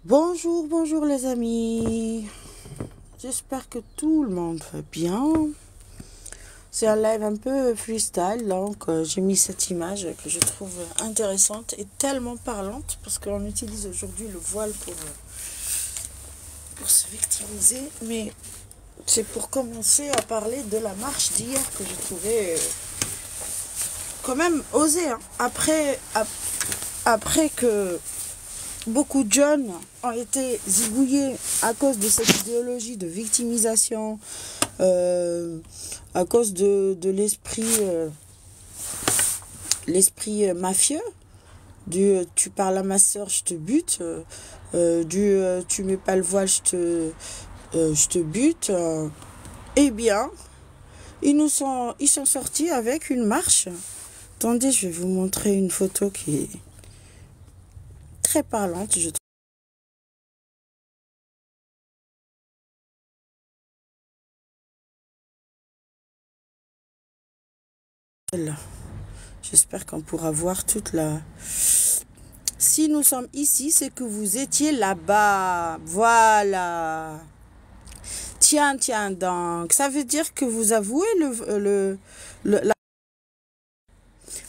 Bonjour, bonjour les amis. J'espère que tout le monde va bien. C'est un live un peu freestyle, donc j'ai mis cette image que je trouve intéressante et tellement parlante parce qu'on utilise aujourd'hui le voile pour se victimiser. Mais c'est pour commencer à parler de la marche d'hier que j'ai trouvé quand même osée. Hein. Après que beaucoup de jeunes ont été zigouillés à cause de cette idéologie de victimisation, à cause de l'esprit mafieux, du tu parles à ma soeur, je te bute, du tu mets pas le voile, je te bute. Eh bien, ils sont sortis avec une marche. Attendez, je vais vous montrer une photo qui est très parlante, je trouve. Là. J'espère qu'on pourra voir toute la... Si nous sommes ici, c'est que vous étiez là-bas. Voilà. Tiens, tiens donc. Ça veut dire que vous avouez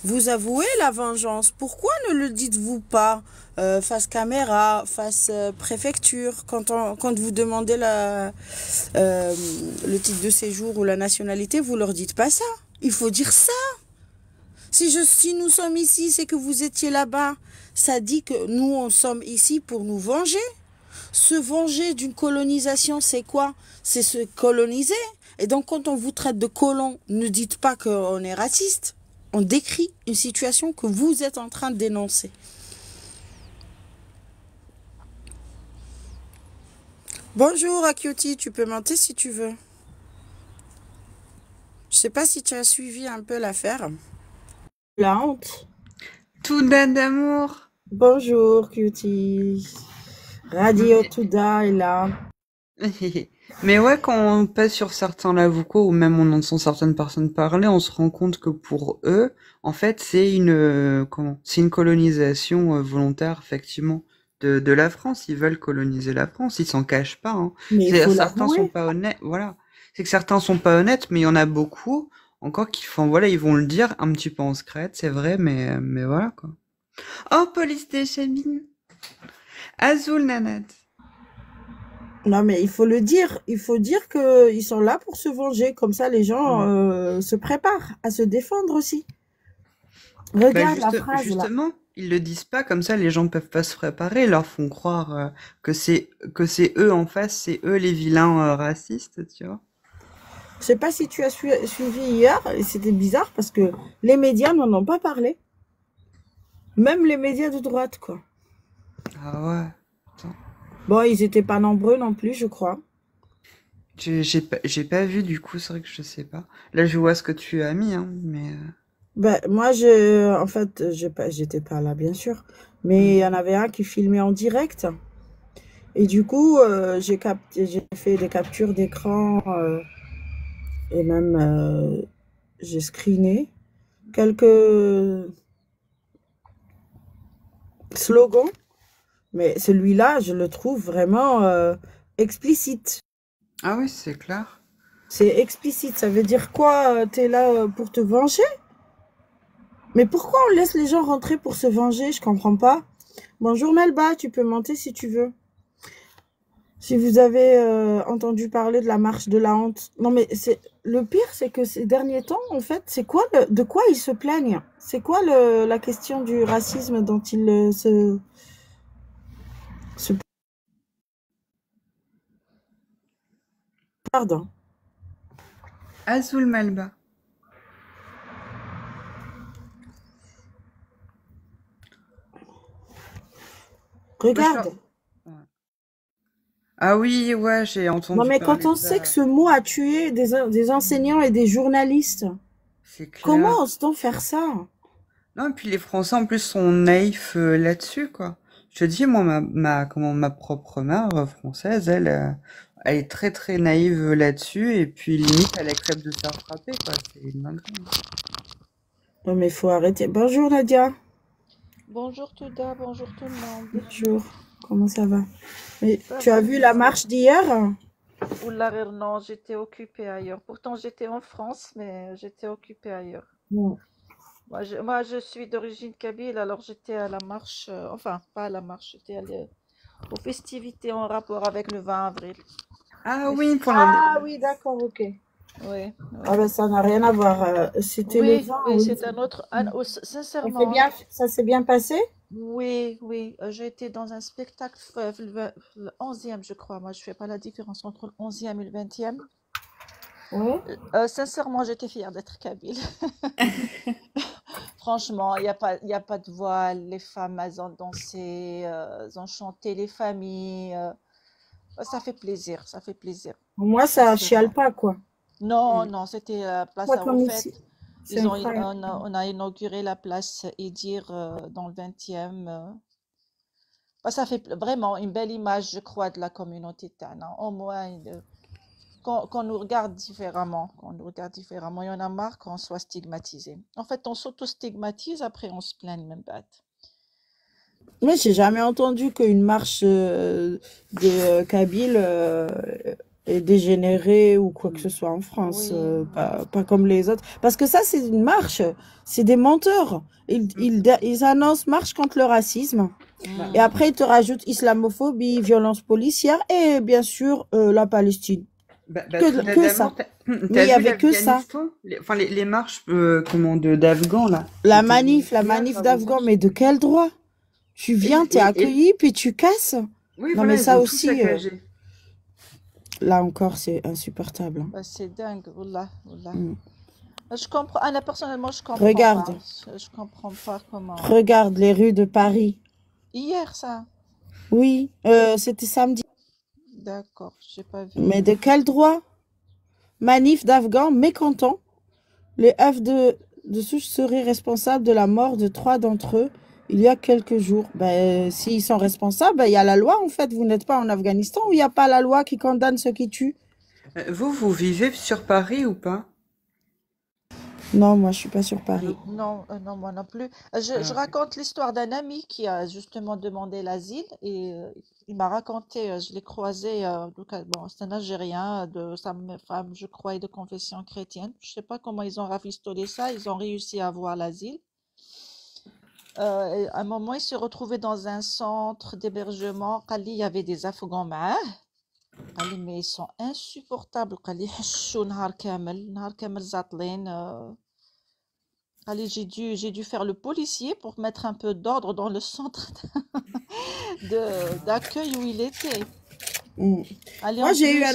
vous avouez la vengeance. Pourquoi ne le dites-vous pas face caméra, face préfecture, quand vous demandez le titre de séjour ou la nationalité, vous leur dites pas ça. Il faut dire ça. Si nous sommes ici, c'est que vous étiez là-bas. Ça dit que nous, on sommes ici pour nous venger. Se venger d'une colonisation, c'est quoi? C'est se coloniser. Et donc, quand on vous traite de colon, ne dites pas qu'on est raciste. On décrit une situation que vous êtes en train de dénoncer. Bonjour, Akyoti, tu peux monter si tu veux. Je sais pas si tu as suivi un peu l'affaire. La honte. Tout d'amour. Bonjour, Cutie. Radio Touda est là. Mais ouais, quand on passe sur certains lavocaux ou même on entend certaines personnes parler, on se rend compte que pour eux, en fait, c'est c'est une colonisation volontaire, effectivement, de la France. Ils veulent coloniser la France, ils s'en cachent pas. Hein. Mais il C'est-à-dire, faut certains sont l'avouer. pas honnêtes, voilà. C'est que certains sont pas honnêtes, mais il y en a beaucoup encore qui font, voilà, ils vont le dire un petit peu en secret, c'est vrai, mais voilà, quoi. Oh, police station. Azul Nanette. Non, mais il faut le dire. Il faut dire qu'ils sont là pour se venger. Comme ça, les gens Ouais. se préparent à se défendre aussi. Bah Regarde la phrase là. justement, ils le disent pas comme ça, les gens peuvent pas se préparer, ils leur font croire que c'est eux en face, c'est eux les vilains racistes, tu vois. Je sais pas si tu as suivi hier, et c'était bizarre parce que les médias n'en ont pas parlé. Même les médias de droite, quoi. Ah ouais. Attends. Bon, ils étaient pas nombreux non plus, je crois. J'ai pas vu du coup, c'est vrai que je sais pas. Là je vois ce que tu as mis, hein, mais Ben, moi, en fait, j'étais pas là, bien sûr. Mais il hmm. y en avait un qui filmait en direct. Et du coup, j'ai fait des captures d'écran et même j'ai screené quelques slogans. Mais celui-là, je le trouve vraiment explicite. Ah oui, c'est clair. C'est explicite. Ça veut dire quoi? T'es là pour te venger? Mais pourquoi on laisse les gens rentrer pour se venger? Je comprends pas. Bonjour Melba, tu peux monter si tu veux. Si vous avez entendu parler de la marche de la honte. Non mais c'est le pire, c'est que ces derniers temps, en fait, c'est quoi de quoi ils se plaignent? C'est quoi la question du racisme dont ils se pardon. Azul Malba. Bah, Regarde. ouais. Ah oui, ouais, j'ai Non entendu mais quand parler de on sait que ça. ce mot a tué des enseignants et des journalistes, C'est comment clair. ose-t-on faire ça? Non, et puis les Français en plus sont naïfs là-dessus, quoi. Je te dis, moi, ma propre mère française, elle est très très naïve là-dessus, et puis limite, elle accepte de se faire frapper, quoi. C'est une dinguerie. Non mais faut arrêter. Bonjour Nadia. Bonjour Touda, bonjour tout le monde. Bonjour. Comment ça va? Mais Ça tu as va, vu la merci. marche d'hier? Oula, non, j'étais occupée ailleurs. Pourtant, j'étais en France, mais j'étais occupée ailleurs. Non. Moi, je suis d'origine kabyle, alors j'étais à la marche, enfin, pas à la marche, j'étais allée aux festivités en rapport avec le 20 avril. Ah Les oui, f- pour Ah oui, d'accord, ok. Oui, Ah oui. ben ça n'a rien à voir. C'était le Oui, 20, oui, oui. c'est un autre. Sincèrement, Ça s'est bien passé? oui, oui. J'ai été dans un spectacle, le 11e, je crois. Moi, je fais pas la différence entre le 11e et le 20e. Oui. Sincèrement, j'étais fière d'être kabyle. Franchement, il y a pas de voile. Les femmes, elles ont dansé, elles ont chanté, les familles. Ça fait plaisir, ça fait plaisir, Moi, ça chiale sincèrement. pas, quoi. Non, non, c'était place Pas à. Au comme fait, ici. C'est incroyable. on a inauguré la place Edir dans le 20e. Ça fait vraiment une belle image, je crois, de la communauté Tana. Au moins, qu'on nous regarde différemment. Qu'on nous regarde différemment. Il y en a marre qu'on soit stigmatisé. En fait, on s'auto-stigmatise, après on se plaint même pas. Mais j'ai jamais entendu qu'une marche de Kabyle est dégénérée ou quoi que ce soit en France. Oui, oui. Pas comme les autres. Parce que ça, c'est une marche. C'est des menteurs. Ils annoncent marche contre le racisme. Et Hmm. après, ils te rajoutent islamophobie, violence policière et bien sûr la Palestine. Tout Que ça. d'abord, Mais il t'as y vu avait que ça. l'Afghanistan? Enfin, les marches d'Afghans, là. C'était La bien manif organisé. d'Afghans, mais de quel droit? Tu viens, t'es Et accueilli, puis tu casses. oui, Non, mais voilà, ils ça ont tout aussi, saccagé. là encore, c'est insupportable, hein. C'est dingue, wallah, wallah. Mm. Je comprends, Anna, personnellement, je comprends pas. Regarde, Je comprends pas comment. regarde les rues de Paris. Hier, ça. Oui, c'était samedi. D'accord, j'ai pas vu. Mais de quel droit? Manif d'Afghans mécontents. Les F de souche seraient responsables de la mort de 3 d'entre eux il y a quelques jours. Ben, s'ils sont responsables, ben, il y a la loi en fait. Vous n'êtes pas en Afghanistan où il n'y a pas la loi qui condamne ceux qui tuent. Vous vivez sur Paris ou pas? Non, moi je suis pas sur Paris. Non, non, moi non plus. Je Ah, ok. raconte l'histoire d'un ami qui a justement demandé l'asile et il m'a raconté, je l'ai croisé, donc, bon, c'est un Algérien de sa femme, je crois, est de confession chrétienne. Je sais pas comment ils ont rafistolé ça, ils ont réussi à avoir l'asile. Et à un moment, il se retrouvait dans un centre d'hébergement. قال لي, il y avait des Afghans معاه. قال لي, mais ils sont insupportables. قال لي, يحشوا نهار كامل زاطلين. Allez, j'ai dû faire le policier pour mettre un peu d'ordre dans le centre d'accueil où il était. Mm. Allez, Moi, en plus.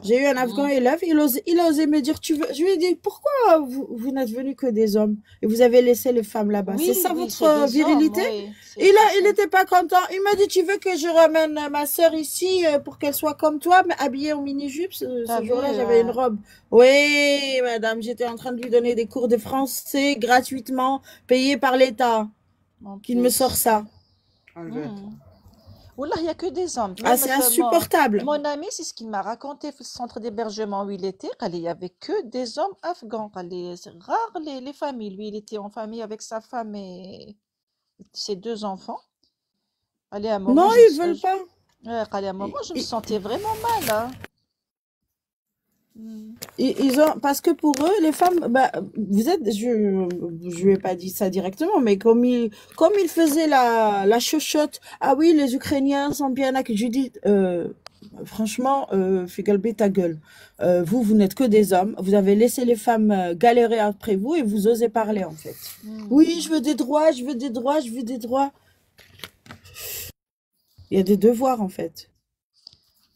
j'ai eu un Afghan Hmm. élève, il a osé me dire, tu veux, je lui ai dit, pourquoi vous n'êtes venus que des hommes et vous avez laissé les femmes là-bas? C'est Oui, ça oui, votre c'est des hommes, virilité? oui, c'est Il ça. n'était pas content. Il m'a dit, tu veux que je ramène ma sœur ici pour qu'elle soit comme toi, mais habillée en mini-jupe? T'as Ce vu, jour-là, j'avais une robe. Oui, madame, j'étais en train de lui donner des cours de français gratuitement, payés par l'État. en Qu'il me sort plus. ça. Ah, je vais Hmm. Oula, il n'y a que des hommes. Ah, Même c'est insupportable. mon ami, c'est ce qu'il m'a raconté au centre d'hébergement où il était. Il n'y avait que des hommes afghans. C'est rare les familles. Lui, il était en famille avec sa femme et ses deux enfants. Allez, à un moment, Non, je me, ils veulent pas. ouais, allez, à un moment, Ils, je me ils- sentais vraiment mal, hein. Hmm. Ils ont, parce que pour eux, les femmes, bah, je lui ai pas dit ça directement, mais comme il faisait la chochotte, ah oui, les Ukrainiens sont bien accueillis. Je lui dis, franchement, fais galber ta gueule. Vous n'êtes que des hommes. Vous avez laissé les femmes galérer après vous et vous osez parler, en fait. Hmm, Oui, je veux des droits, je veux des droits, je veux des droits. Il y a des devoirs, en fait.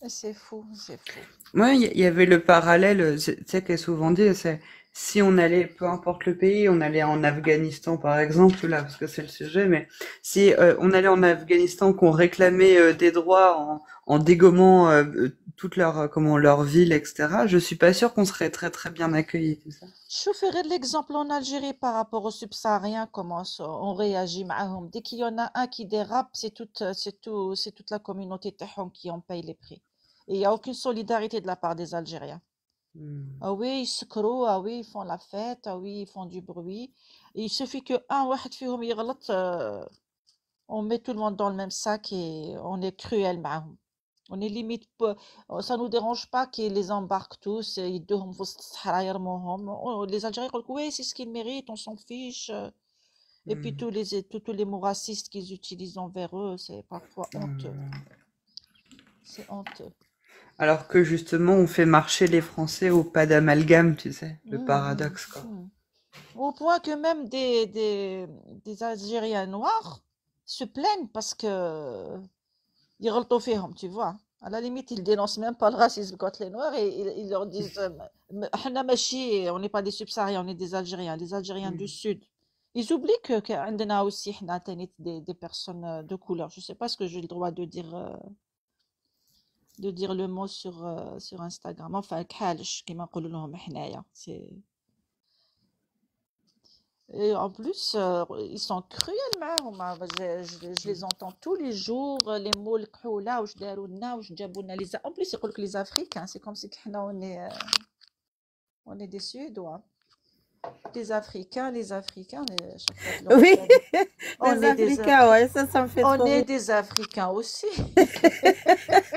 c'est fou, c'est fou. Moi, il y avait le parallèle, tu sais, qui est souvent dit, c'est si on allait, peu importe le pays, on allait en Afghanistan par exemple, là, parce que c'est le sujet, mais si on allait en Afghanistan, qu'on réclamait des droits en dégommant toute leur ville, etc., je suis pas sûre qu'on serait très très bien accueillis, tout ça. Je ferai de l'exemple en Algérie par rapport aux subsahariens, comment on réagit معاهم. Dès qu'il y en a un qui dérape, c'est toute la communauté تاعهم qui en paye les prix. Et il n'y a aucune solidarité de la part des Algériens. Hmm. Ah oui, ils se croient, ah oui, ils font la fête, ah oui, ils font du bruit. Et il suffit que un واحد فيهم يغلط, On met tout le monde dans le même sac et on est cruel معاهم. On est limite ça nous dérange pas qu'ils les embarquent tous et يدوهم في وسط الصحراء يرموهم. Les Algériens يقولوا oui, c'est ce qu'ils méritent, on s'en fiche. Et puis Hmm. tous les mots racistes qu'ils utilisent envers eux, c'est parfois Oh honteux. là là. C'est honteux. Alors que justement, on fait marcher les Français au pas d'amalgame, tu sais, le Mhm, paradoxe, quoi. mhm. Au point que même des Algériens noirs se plaignent parce que يغلطوا فيهم, tu vois. À la limite, ils dénoncent même pas le racisme contre les Noirs et ils leur disent إحنا ماشي, on n'est pas des subsahariens, on est des Algériens, les Algériens du Hmm. Sud. Ils oublient que عندنا aussi إحنا تاني des personnes de couleur. Je sais pas ce que j'ai le droit de dire le mot sur Instagram. Enfin, كحالش كيما نقولوا لهم حنايا. Et en plus, ils sont cruels معاهم. Je les entends tous les jours, les mots الكحولة واش داروا لنا واش جابوا لنا En plus, يقول لك les Africains, c'est comme si احنا on est des Suédois. Les Africains, chaque fois qu'ils leur Oui, entendent, on les est des Africains, ouais, ça me fait on trop est rire. des Africains aussi.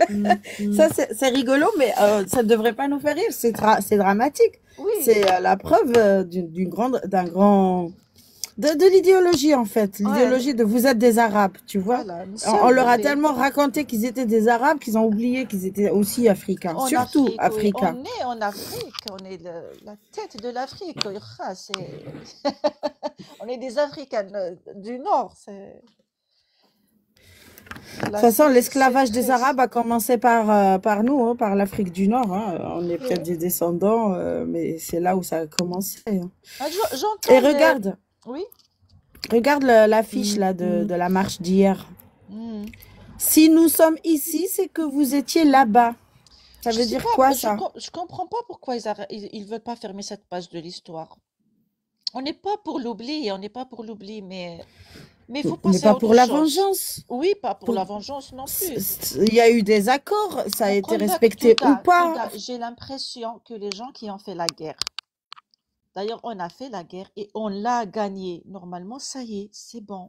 Hmm. Hmm. Ça, c'est rigolo, mais ça ne devrait pas nous faire rire. C'est dramatique. Oui, C'est la preuve d'un grand, de l'idéologie, en fait. ouais, L'idéologie de vous êtes des Arabes, tu vois. voilà, On leur a نسولوا. tellement raconté qu'ils étaient des Arabes qu'ils ont oublié qu'ils étaient aussi Africains. En Surtout Afrique, oui, Africains. on est en Afrique, on est la tête de l'Afrique. On est des Africains du Nord. De toute Là, façon, c'est l'esclavage des triste. Arabes a commencé par nous, hein, par l'Afrique du Nord, hein. On est peut-être Oui. des descendants, mais c'est là où ça a commencé, hein. Ah, Et j'entends les... regarde, Oui. regarde l'affiche Hmm. là Hmm. de la marche d'hier. Hmm. Si nous sommes ici, c'est que vous étiez là-bas. Ça Je veut sais dire pas, quoi ça? je comprends pas pourquoi ils veulent pas fermer cette page de l'histoire. On n'est pas pour l'oubli, on n'est pas pour l'oubli, mais il faut Mais passer pas à pour autre la chose. vengeance. Oui, pas pour Pour... la vengeance non plus. Il y a eu des accords, ça a été نقولك respecté ou pas. j'ai l'impression que les gens qui ont fait la guerre, d'ailleurs on a fait la guerre et on l'a gagnée. Normalement, ça y est, c'est bon.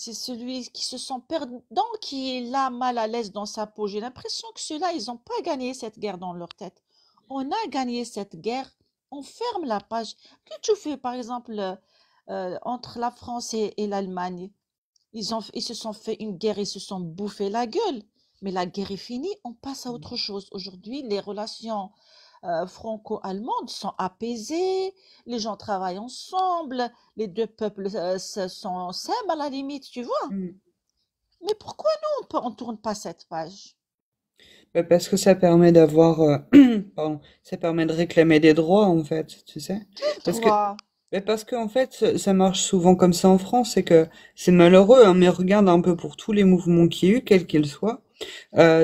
C'est celui qui se sent perdant qui est là mal à l'aise dans sa peau. J'ai l'impression que ceux-là, ils n'ont pas gagné cette guerre dans leur tête. On a gagné cette guerre, on ferme la page. Que tu fais, par exemple, entre la France et l'Allemagne? Ils se sont fait une guerre, ils se sont bouffé la gueule. Mais la guerre est finie, on passe à autre chose. Aujourd'hui, les relations franco-allemandes sont apaisées, les gens travaillent ensemble, les deux peuples s'aiment à la limite, tu vois. Hmm. Mais pourquoi nous, on tourne pas cette page? Bah, parce que ça permet d'avoir, pardon, ça permet de réclamer des droits, en fait, tu sais. Quel Parce que, droit? mais parce que en fait, ça marche souvent comme ça en France, c'est que c'est malheureux, hein, mais regarde un peu pour tous les mouvements qu'il y a eu, quels qu'ils soient.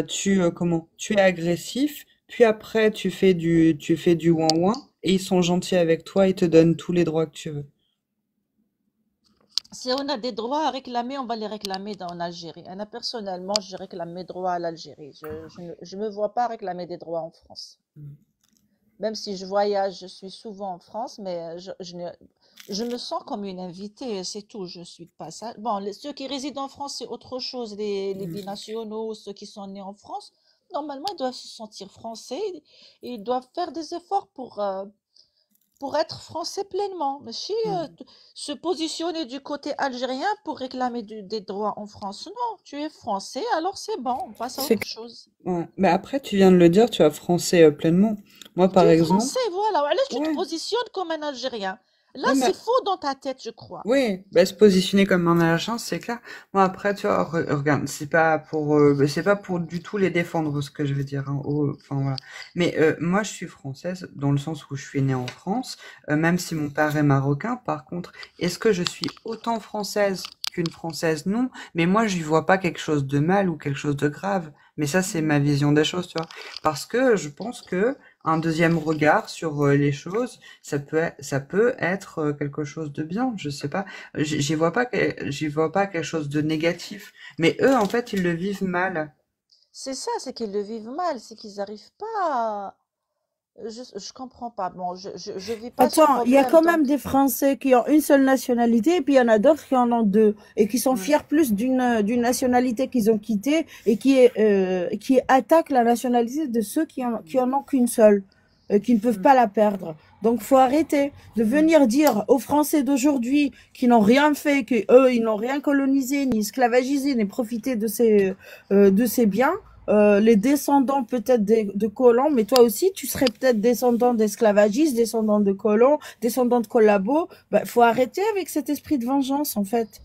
Tu es agressif, puis après tu fais du ouin-ouin, et ils sont gentils avec toi, ils te donnent tous les droits que tu veux. Si on a des droits à réclamer, on va les réclamer en Algérie. Moi, personnellement, je réclame mes droits à l'Algérie. Je me vois pas réclamer des droits en France. Même si je voyage, je suis souvent en France, mais je me sens comme une invitée, c'est tout. Je suis de passage. Bon, ceux qui résident en France, c'est autre chose. Les Mm. binationaux, ceux qui sont nés en France, normalement, ils doivent se sentir français et ils doivent faire des efforts pour être français pleinement. Mais si Mm. se positionner du côté algérien pour réclamer des droits en France, non, tu es français, alors c'est bon, on passe à C'est autre chose. Ouais. Mais après, tu viens de le dire, tu as français pleinement. Moi, Tu par es exemple, français, voilà. Là, tu te ouais, positionnes comme un Algérien. Là, ouais, c'est mais faux dans ta tête, je crois. oui, bah, se positionner comme un agent, c'est clair. Moi, après, tu vois, regarde, c'est pas pour du tout les défendre, ce que je veux dire, hein, enfin, voilà. Mais moi, je suis française, dans le sens où je suis née en France, même si mon père est marocain. Par contre, est-ce que je suis autant française qu'une française? Non. Mais moi, je n'y vois pas quelque chose de mal ou quelque chose de grave. Mais ça, c'est ma vision des choses, tu vois. Parce que je pense que un deuxième regard sur les choses, ça peut être quelque chose de bien, je sais pas. J'y vois pas quelque chose de négatif. Mais eux, en fait, ils le vivent mal. C'est ça, c'est qu'ils le vivent mal, c'est qu'ils n'arrivent pas je comprends pas. Bon, je vis pas ce Attends, il y a problème, quand donc. même des Français qui ont une seule nationalité, et puis il y en a d'autres qui en ont deux, et qui sont Ouais. fiers plus d'une nationalité qu'ils ont quittée, et qui attaquent la nationalité de ceux qui en ont qu'une seule, qui ne peuvent Mm. pas la perdre. Donc faut arrêter de Mm. venir dire aux Français d'aujourd'hui qui n'ont rien fait, que eux ils n'ont rien colonisé, ni esclavagisé, ni profité de ces biens, les descendants peut-être de colons, mais toi aussi, tu serais peut-être descendant d'esclavagistes, descendant de colons, descendant de collabos. Bah, faut arrêter avec cet esprit de vengeance, en fait.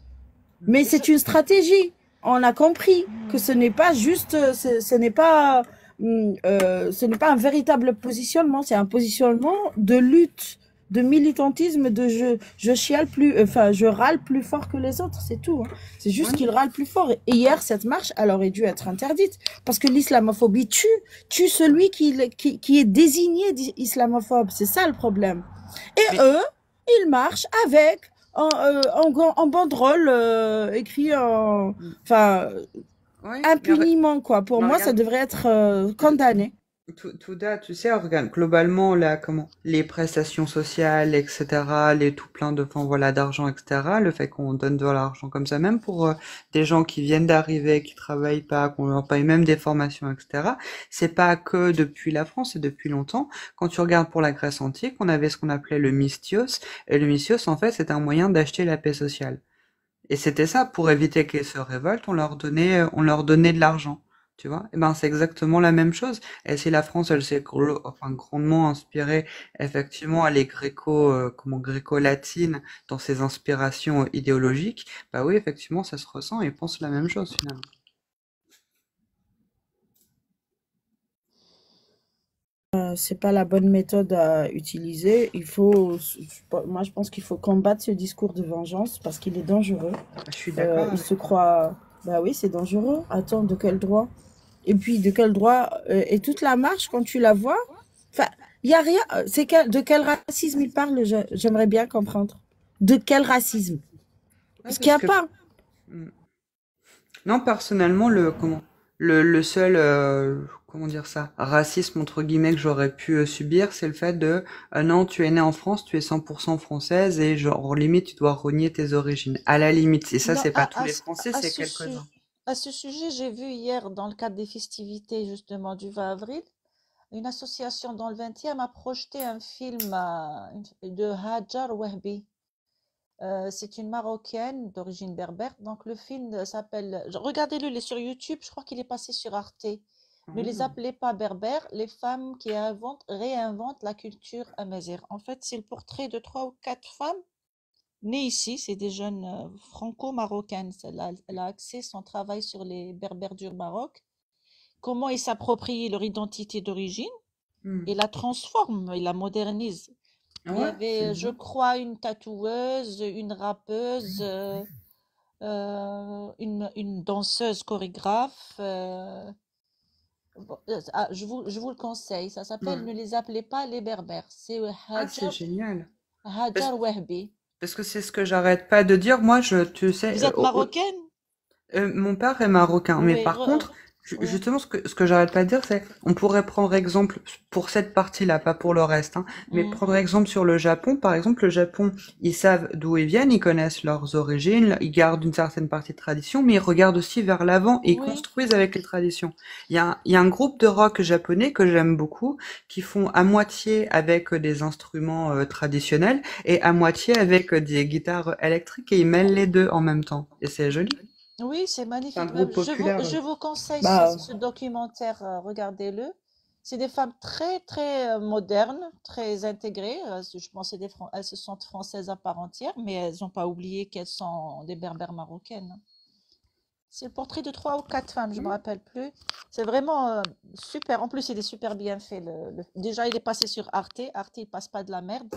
Mm. Mais Je, c'est une stratégie. On a compris que hmm, ce n'est pas juste, ce n'est pas, ce n'est pas un véritable positionnement, c'est un positionnement de lutte, de militantisme, de je chiale plus, enfin, je râle plus fort que les autres, c'est tout, hein. C'est juste Ouais. qu'ils râlent plus fort. Et hier, cette marche, elle aurait dû être interdite. Parce que l'islamophobie tue celui qui est désigné islamophobe. C'est ça le problème. Et Mais eux, ils marchent avec en banderole écrit mm, enfin ouais, impuniment quoi. Pour mais moi, ça regarde, devrait être condamné. Touda, tu sais, regarde, globalement, là, comment, les prestations sociales, etc., les tout plein de, enfin, voilà, d'argent, etc., le fait qu'on donne de l'argent comme ça, même pour des gens qui viennent d'arriver, qui travaillent pas, qu'on leur paye même des formations, etc., c'est pas que depuis la France, c'est depuis longtemps. Quand tu regardes pour la Grèce antique, on avait ce qu'on appelait le mystios, et le mystios, en fait, c'est un moyen d'acheter la paix sociale. Et c'était ça, pour éviter qu'ils se révoltent, on leur donnait de l'argent. Tu vois? Et ben, c'est exactement la même chose. Et si la France, elle s'est enfin, grandement inspirée, effectivement, elle est gréco-latine dans ses inspirations idéologiques, bah oui, effectivement, ça se ressent et ils pensent la même chose, finalement. C'est pas la bonne méthode à utiliser. Moi, je pense qu'il faut combattre ce discours de vengeance parce qu'il est dangereux. Je suis d'accord Il avec se croit, bah oui, c'est dangereux. Attends, de quel droit? Et puis, de quel droit? Et toute la marche, quand tu la vois, enfin, il y a rien. De quel racisme il parle? J'aimerais bien comprendre. De quel racisme? ouais, Parce qu'il n'y parce a que, pas. mm, non, personnellement, le seul, comment dire ça, racisme entre guillemets que j'aurais pu subir, c'est le fait de, non, tu es née en France, tu es 100% française et genre, limite, tu dois renier tes origines. À la limite, et ça, non, c'est pas tous les Français, à c'est ce su- quelques-uns. à ce sujet, j'ai vu hier, dans le cadre des festivités justement du 20 avril, une association dans le 20e a projeté un film de Hajar Wahbi. C'est une Marocaine d'origine berbère. Donc le film s'appelle, regardez-le, il est sur YouTube, je crois qu'il est passé sur Arte. Ne les Ah, appelez pas berbères, les femmes qui réinventent la culture amazigh. En fait, c'est le portrait de trois ou quatre femmes nées ici, c'est des jeunes franco-marocaines. Elle a axé son travail sur les berbères du Maroc, comment ils s'approprient leur identité d'origine hmm. et la transforment, et la modernisent. Il y Ouais, c'est avait, je bien. crois, une tatoueuse, une rappeuse, une danseuse chorégraphe. Bon, je vous le conseille. Ça s'appelle Ouais. Ne les appelez pas les Berbères. C'est Ah, c'est génial. Parce, Hajar Wahbi. parce que c'est ce que j'arrête pas de dire. Moi, tu sais, Vous êtes marocaine? mon père est marocain, mais Oui, par contre, oui, justement, ce que j'arrête pas de dire, c'est, on pourrait prendre exemple pour cette partie-là, pas pour le reste, hein, mais mm, prendre exemple sur le Japon. Par exemple, le Japon, ils savent d'où ils viennent, ils connaissent leurs origines, ils gardent une certaine partie de tradition, mais ils regardent aussi vers l'avant et ils oui, construisent avec les traditions. Il y a un groupe de rock japonais que j'aime beaucoup, qui font à moitié avec des instruments traditionnels et à moitié avec des guitares électriques et ils mêlent les deux en même temps. Et c'est joli. oui, c'est C'est un magnifique. groupe populaire. Je vous conseille Bah, ce documentaire, regardez-le. C'est des femmes très, très modernes, très intégrées. Je pense que elles se sentent françaises à part entière, mais elles n'ont pas oublié qu'elles sont des berbères marocaines. C'est le portrait de trois ou quatre femmes, je me rappelle plus. C'est vraiment super. En plus, il est super bien fait. Déjà, il est passé sur Arte. Arte, il passe pas de la merde.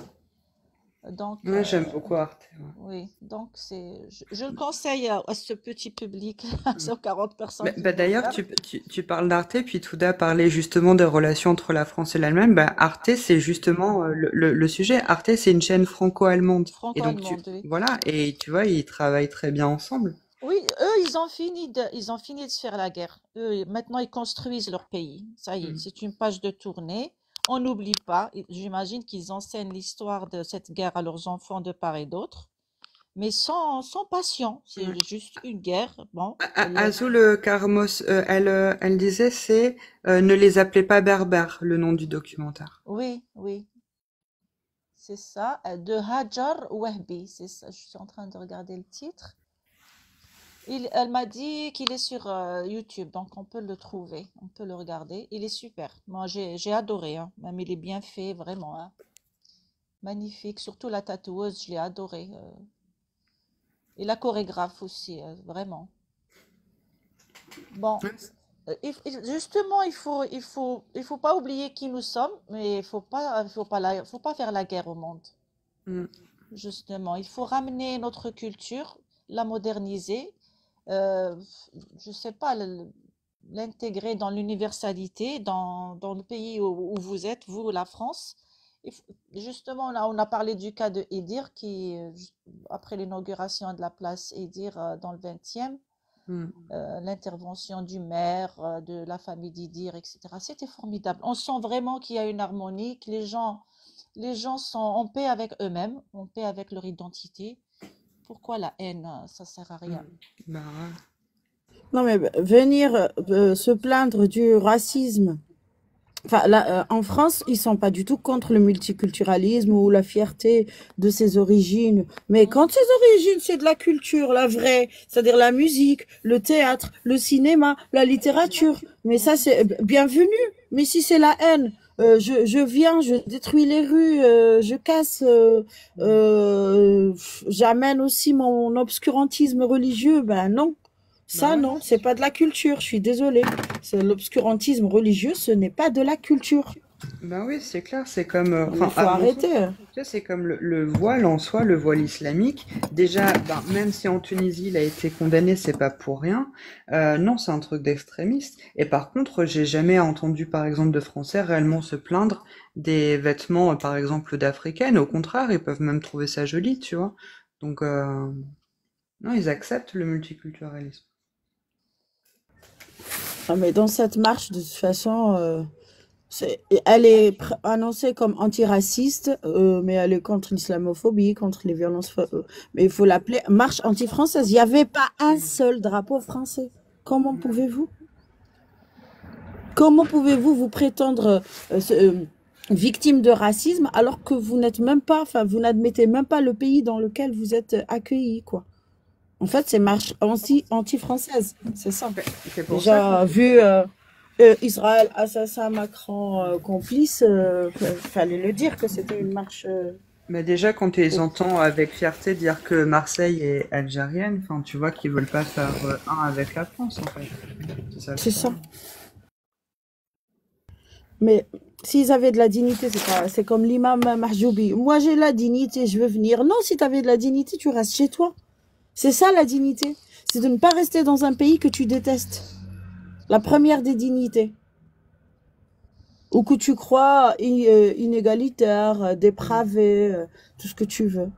Donc, Ouais, j'aime beaucoup Arte. oui. Donc, je le conseille à ce petit public, à Ouais. ces 40 personnes qui nous D'ailleurs, regardent. tu parles d'Arte, puis Touda parlait justement des relations entre la France et l'Allemagne. Bah, Arte, c'est justement le sujet. Arte, c'est une chaîne franco-allemande. Et donc, Franco-allemande, oui. voilà, et tu vois, ils travaillent très bien ensemble. Oui, eux, ils ont fini de se faire la guerre. Eux, maintenant, ils construisent leur pays. Ça y est, Mm. c'est une page de tournée. on n'oublie pas. J'imagine qu'ils enseignent l'histoire de cette guerre à leurs enfants de part et d'autre, mais sans passion. C'est Ouais. juste une guerre. Bon, Azul Carmos, elle disait c'est ne les appelez pas berbères, le nom du documentaire. oui, oui, c'est ça. De Hajar Wahbi, c'est ça. Je suis en train de regarder le titre. Elle m'a dit qu'il est sur YouTube, donc on peut le trouver, on peut le regarder. Il est super. Moi, j'ai adoré, hein. Même il est bien fait, vraiment, hein. Magnifique. Surtout la tatoueuse, je l'ai adoré. Et la chorégraphe aussi, vraiment. Bon, Ouais. justement, il faut pas oublier qui nous sommes, mais faut pas faire la guerre au monde. Mm. Justement, il faut ramener notre culture, la moderniser, euh, je sais pas, l'intégrer dans l'universalité, dans le pays où vous êtes, vous, la France. Justement, là, on a parlé du cas de Edir qui, après l'inauguration de la place Edir dans le 20e, Mm. l'intervention du maire, de la famille d'Idir, etc. C'était formidable. On sent vraiment qu'il y a une harmonie, que les gens sont en paix avec eux-mêmes, en paix avec leur identité. Pourquoi la haine? Ça sert à rien. Bah ouais. Non, mais venir se plaindre du racisme. Enfin, là, en France, ils sont pas du tout contre le multiculturalisme ou la fierté de ses origines. Mais Mm. quand ses origines, c'est de la culture, la vraie, c'est-à-dire la musique, le théâtre, le cinéma, la littérature. Mais ça, c'est bienvenu. Mais si c'est la haine, je viens, je détruis les rues, je casse, j'amène aussi mon obscurantisme religieux. Ben non. Bah Ça, ouais. non, c'est pas de la culture, je suis désolée. C'est l'obscurantisme religieux, ce n'est pas de la culture. Bah oui, c'est clair, c'est comme, Non, mais il enfin, faut à mon sens, arrêter. tu sais, c'est comme le voile en soi, le voile islamique. Déjà, ben, même si en Tunisie il a été condamné, c'est pas pour rien. Non, c'est un truc d'extrémiste. Et par contre, j'ai jamais entendu, par exemple, de Français réellement se plaindre des vêtements, par exemple, d'Africaines. Au contraire, ils peuvent même trouver ça joli, tu vois. Donc, non, ils acceptent le multiculturalisme. Ah, mais dans cette marche, de toute façon, elle est annoncée comme antiraciste, mais elle est contre l'islamophobie, contre les violences. Mais il faut l'appeler marche anti-française. Il n'y avait pas un seul drapeau français. Comment pouvez-vous? Comment pouvez-vous vous prétendre victime de racisme alors que vous n'êtes même pas, enfin, vous n'admettez même pas le pays dans lequel vous êtes accueilli, quoi. En fait, c'est marche anti-française, c'est ça. C'est pour ça Déjà, vu Israël assassin, Macron complice, fallait le dire que c'était une marche. mais déjà, quand tu les entends avec fierté dire que Marseille est algérienne, enfin, tu vois qu'ils veulent pas faire un avec la France, en fait. C'est ça le C'est ça. problème. Mais s'ils avaient de la dignité, c'est comme l'imam Mahjoubi. Moi, j'ai la dignité, je veux venir. Non, si tu avais de la dignité, tu restes chez toi. C'est ça la dignité. C'est de ne pas rester dans un pays que tu détestes. La première des dignités. Ou que tu crois inégalitaire, dépravé, tout ce que tu veux.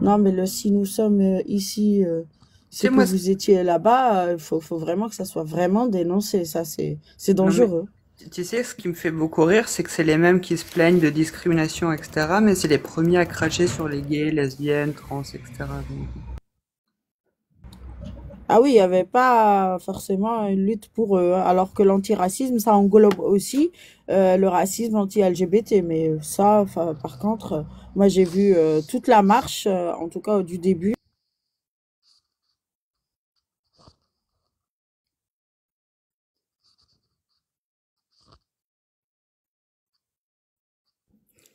Non, mais si nous sommes ici, Tu c'est sais, que moi, vous étiez là-bas, il faut vraiment que ça soit vraiment dénoncé. Ça, c'est non mais, dangereux. tu sais, ce qui me fait beaucoup rire, c'est que c'est les mêmes qui se plaignent de discrimination, etc., mais c'est les premiers à cracher sur les gays, lesbiennes, trans, etc. Donc, Ah oui, il n'y avait pas forcément une lutte pour eux, hein, alors que l'antiracisme, ça englobe aussi le racisme anti-LGBT. Mais ça, enfin, par contre, moi j'ai vu toute la marche, en tout cas du début.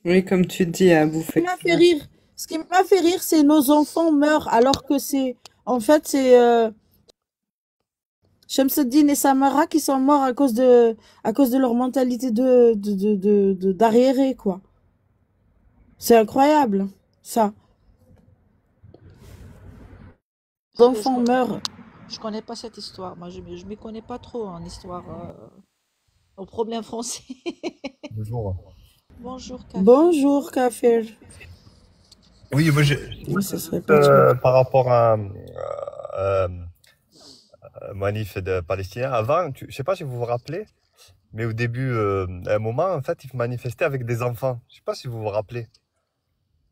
oui, comme tu dis, à Ce qui bouffer. m'a fait rire, ce qui m'a fait rire, c'est nos enfants meurent alors que en fait, c'est Shamsuddin et Samara qui sont morts à cause de leur mentalité d'arriérés, quoi. C'est incroyable, ça. Les Je, je, enfants meurent. je connais pas cette histoire. Moi, je m'y connais pas trop en histoire, aux problèmes français. Bonjour. Bonjour, Kafir. Bonjour, Kafir. Oui, moi, Mais ça serait pas dur. par rapport à manif de Palestiniens, avant, je sais pas si vous vous rappelez, Mais au début, à un moment, en fait, ils manifestaient avec des enfants. Je sais pas si vous vous rappelez.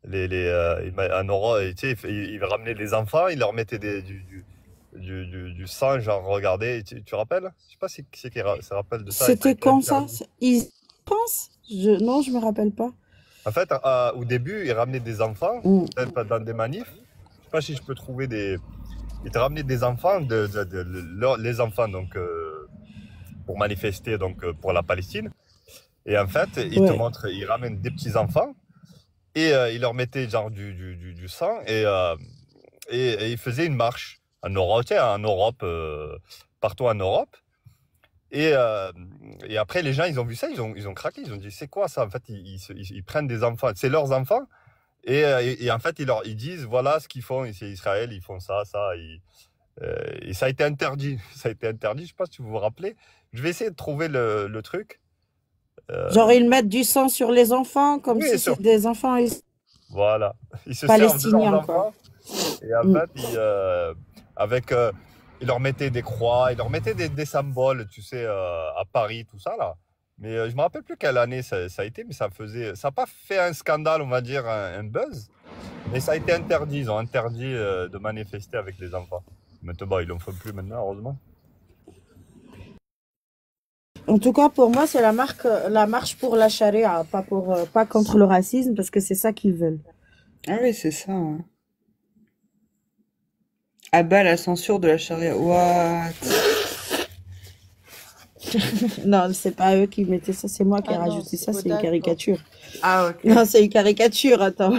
En Europe, tu sais, ils ramenaient des enfants, ils leur mettaient du sang, genre, regardez, tu te rappelles? Je sais pas si qui c'est qui se rappelle de ça. Et ça a C'était été quand ça? interdit. Ils pensent? Non, je me rappelle pas. En fait, au début, ils ramenaient des enfants Mm. dans des manifs. Je sais pas si je peux trouver des. Ils te ramenaient des enfants, les enfants, donc, pour manifester donc, pour la Palestine. Et en fait, Ouais. ils ramènent des petits enfants et ils leur mettaient genre du sang et ils faisaient une marche en Europe, tu sais, en Europe, partout en Europe. Et, euh, et après, les gens, ils ont vu ça, ils ont craqué, ils ont dit, c'est quoi ça? En fait, ils prennent des enfants, c'est leurs enfants, et en fait, ils disent, voilà ce qu'ils font, c'est Israël, ils font ça, et ça a été interdit. Ça a été interdit, je sais pas si vous vous rappelez. Je vais essayer de trouver le truc. Genre, ils mettent du sang sur les enfants comme Oui, si sûr. c'était des enfants Voilà. Ils se servent de leurs palestiniens, quoi. enfants, et en Mm. fait, avec, ils leur mettaient des croix, ils leur mettaient des symboles, tu sais, à Paris, tout ça, là. Mais je me rappelle plus quelle année ça a été, mais ça n'a pas fait un scandale, on va dire, un buzz, mais ça a été interdit. Ils ont interdit de manifester avec les enfants. Maintenant, bah, ils l'en font plus maintenant, heureusement. En tout cas, pour moi, c'est la marche pour la charia, pas contre le racisme, parce que c'est ça qu'ils veulent. Ah oui, c'est ça. Hein. Ah bah, la censure de la charia. What? Non, c'est pas eux qui mettaient ça, c'est moi qui ai Ah non, rajouté ça, c'est c'est une d'accord. caricature. Ah, ok. Non, c'est une caricature, attends.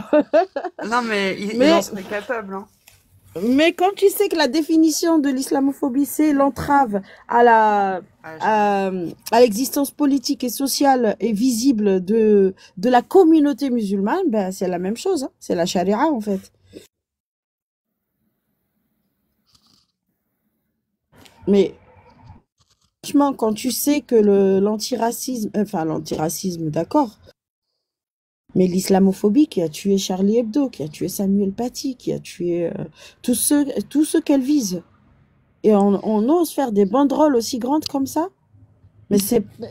Non, mais ils Mais, en seraient capables, hein. mais quand tu sais que la définition de l'islamophobie, c'est l'entrave à la, Ah, je- à l'existence politique et sociale et visible de la communauté musulmane, ben, c'est la même chose, hein. C'est la charia, en fait. Mais, franchement, quand tu sais que l'antiracisme, d'accord, mais l'islamophobie qui a tué Charlie Hebdo, qui a tué Samuel Paty, qui a tué tous ceux qu'elle vise, et on ose faire des banderoles aussi grandes comme ça, mais c'est, Mais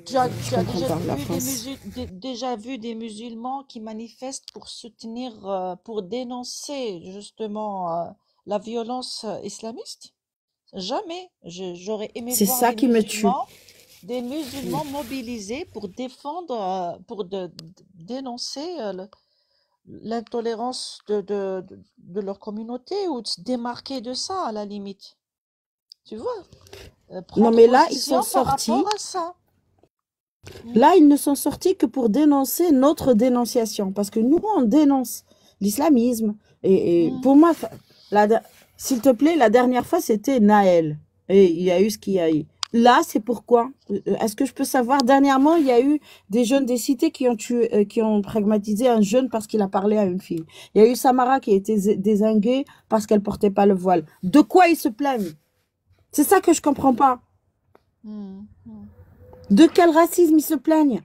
tu je as comprends déjà pas la vu France. déjà vu des musulmans qui manifestent pour soutenir, pour dénoncer justement la violence islamiste? Jamais. J'aurais aimé C'est voir ça qui me tue. des musulmans mobilisés pour défendre, dénoncer l'intolérance de leur communauté ou de se démarquer de ça à la limite. Tu vois, Non, prendre mais là, ils sont position par sortis. rapport à ça. Mm. Là, ils ne sont sortis que pour dénoncer notre dénonciation. Parce que nous, on dénonce l'islamisme. Et Mm. pour moi, s'il te plaît, la dernière fois, c'était Naël. Et il y a eu ce qu'il y a eu. Là, c'est pourquoi. Est-ce que je peux savoir? Dernièrement, il y a eu des jeunes des cités qui ont tué, qui ont pragmatisé un jeune parce qu'il a parlé à une fille. Il y a eu Samara qui a été dézinguée parce qu'elle portait pas le voile. De quoi ils se plaignent? C'est ça que je comprends pas. Mm. Mm. De quel racisme ils se plaignent?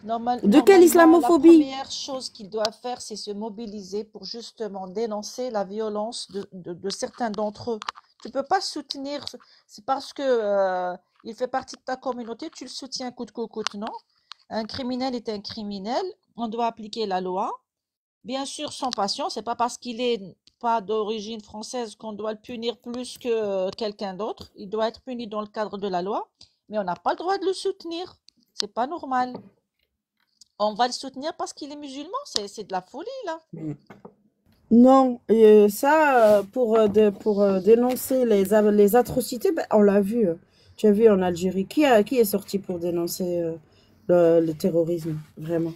De quelle Normalement, la islamophobie? première chose qu'ils doivent faire, c'est se mobiliser pour justement dénoncer la violence de certains d'entre eux. Tu peux pas soutenir, c'est parce que il fait partie de ta communauté, tu le soutiens coûte que coûte, non? Un criminel est un criminel, on doit appliquer la loi. Bien sûr, sans passion, c'est pas parce qu'il est pas d'origine française qu'on doit le punir plus que quelqu'un d'autre. Il doit être puni dans le cadre de la loi, mais on n'a pas le droit de le soutenir. C'est pas normal. On va le soutenir parce qu'il est musulman, c'est de la folie là. Mm. Non, ça, pour dénoncer les atrocités, ben, on l'a vu. Tu as vu en Algérie, qui est sorti pour dénoncer le terrorisme, vraiment?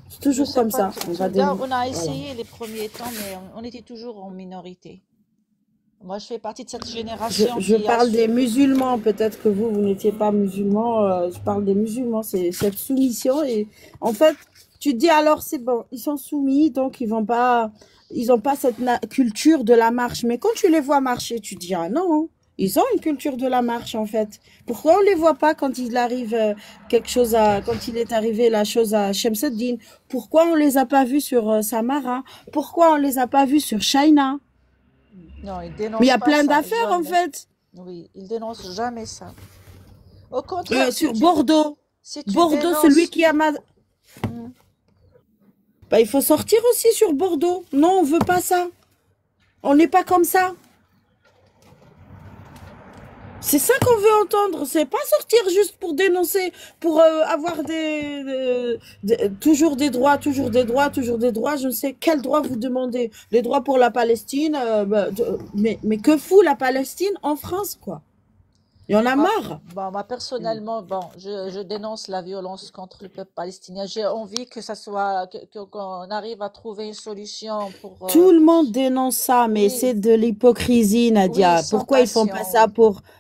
C'est Je toujours sais comme pas, ça. On va regarde, on a voilà. essayé les premiers temps, mais on était toujours en minorité. Moi, je fais partie de cette génération Je qui a parle des su. musulmans. Peut-être que vous n'étiez pas musulman. Je parle des musulmans. C'est cette soumission. Et en fait, tu te dis alors, c'est bon, ils sont soumis, donc ils ont pas cette culture de la marche. Mais quand tu les vois marcher, tu te dis, ah non, ils ont une culture de la marche, en fait. Pourquoi on les voit pas quand il arrive quand il est arrivé la chose à Shemseddin? Pourquoi on les a pas vus sur Samara? Pourquoi on les a pas vus sur Shaina? Non, ils Mais il y dénoncent a pas plein ça, d'affaires, en jamais. fait. Oui, ils dénoncent jamais ça. Au contraire, Sur Bordeaux. si tu Bordeaux, celui dénonces, qui a ma... hmm, Bah, il faut sortir aussi sur Bordeaux. Non, on veut pas ça. On n'est pas comme ça. C'est ça qu'on veut entendre. C'est pas sortir juste pour dénoncer, pour avoir toujours des droits, toujours des droits, toujours des droits. Je ne sais quels droits vous demandez. Les droits pour la Palestine. Mais que fout la Palestine en France, quoi? Il y en a moi, marre. bon, moi Mm. personnellement, bon, je dénonce la violence contre le peuple palestinien. J'ai envie que ça soit, qu'on arrive à trouver une solution pour, Tout le monde dénonce ça, mais oui, c'est de l'hypocrisie, oui, Nadia. sans passion, oui.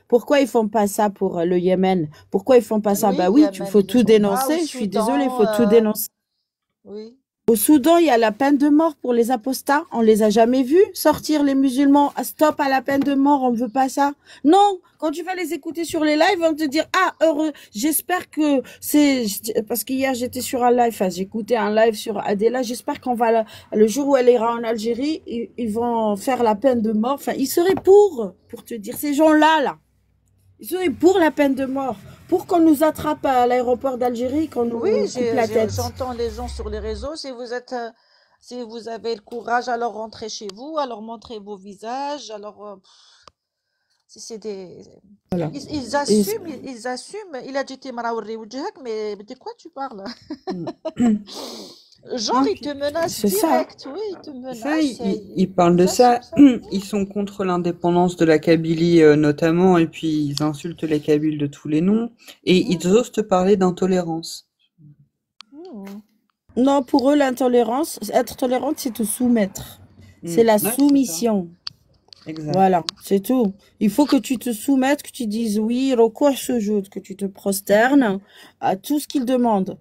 Pourquoi ils font pas ça pour le Yémen? Pourquoi ils font pas ça? Oui, Bah oui, il Yémen, faut ils le tout font pas. Au dénoncer. Je suis désolée, il Soudan, faut tout dénoncer. oui. Au Soudan, il y a la peine de mort pour les apostats. On les a jamais vus sortir les musulmans. Ah, stop à la peine de mort, on ne veut pas ça. Non, quand tu vas les écouter sur les lives, ils vont te dire ah heureux. J'espère que c'est parce qu'hier j'étais sur un live, enfin j'écoutais un live sur Adela. J'espère qu'on va le jour où elle ira en Algérie, ils vont faire la peine de mort. Enfin, ils seraient pour te dire ces gens-là là. Ils seraient pour la peine de mort, pour qu'on nous attrape à l'aéroport d'Algérie, qu'on Oui, nous coupe la tête. j'entends les gens sur les réseaux. Si vous êtes, si vous avez le courage, alors rentrez chez vous, alors montrez vos visages, alors si c'est des, Voilà. ils Et assument, ils assument. Il a dit t'es maraouri wajhak, mais de quoi tu parles? Mm. Genre, Non, ils te menacent c'est ça. direct, oui, ils te ça, menacent, ils parlent de ils assument ça. ça. Ils sont contre l'indépendance de la Kabylie notamment, et puis ils insultent les Kabyles de tous les noms, et Mm, ils osent te parler d'intolérance. mm. Non, pour eux, l'intolérance, être tolérante, c'est te soumettre. C'est la Ouais, c'est ça. soumission. Exact. Voilà, c'est tout. Il faut que tu te soumettes, que tu dises oui, recours sujoud, que tu te prosternes à tout ce qu'ils demandent.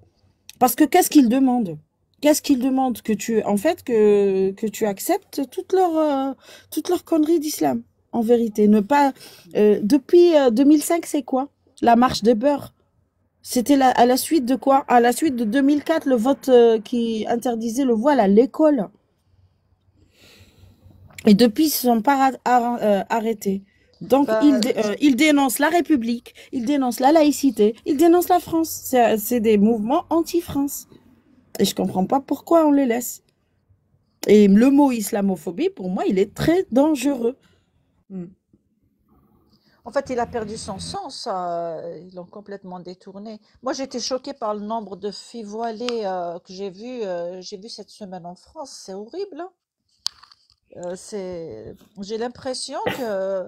Parce que qu'est-ce qu'ils demandent? Qu'est-ce qu'ils demandent? En fait, que tu acceptes toutes leurs conneries d'islam. En vérité, ne pas, depuis 2005, c'est quoi? La marche des beurs. C'était à la suite de quoi? À la suite de 2004, le vote qui interdisait le voile à l'école. Et depuis, ils ne se sont pas arrêtés. Donc, Ben, ils dénoncent la République, ils dénoncent la laïcité, ils dénoncent la France. C'est des mouvements anti-France. Et je comprends pas pourquoi on les laisse. Et le mot islamophobie, pour moi, il est très dangereux. Mm. en fait, il a perdu son sens, ils l'ont complètement détourné. Moi, j'étais choquée par le nombre de filles voilées que j'ai vu cette semaine en France. C'est horrible, hein. J'ai l'impression que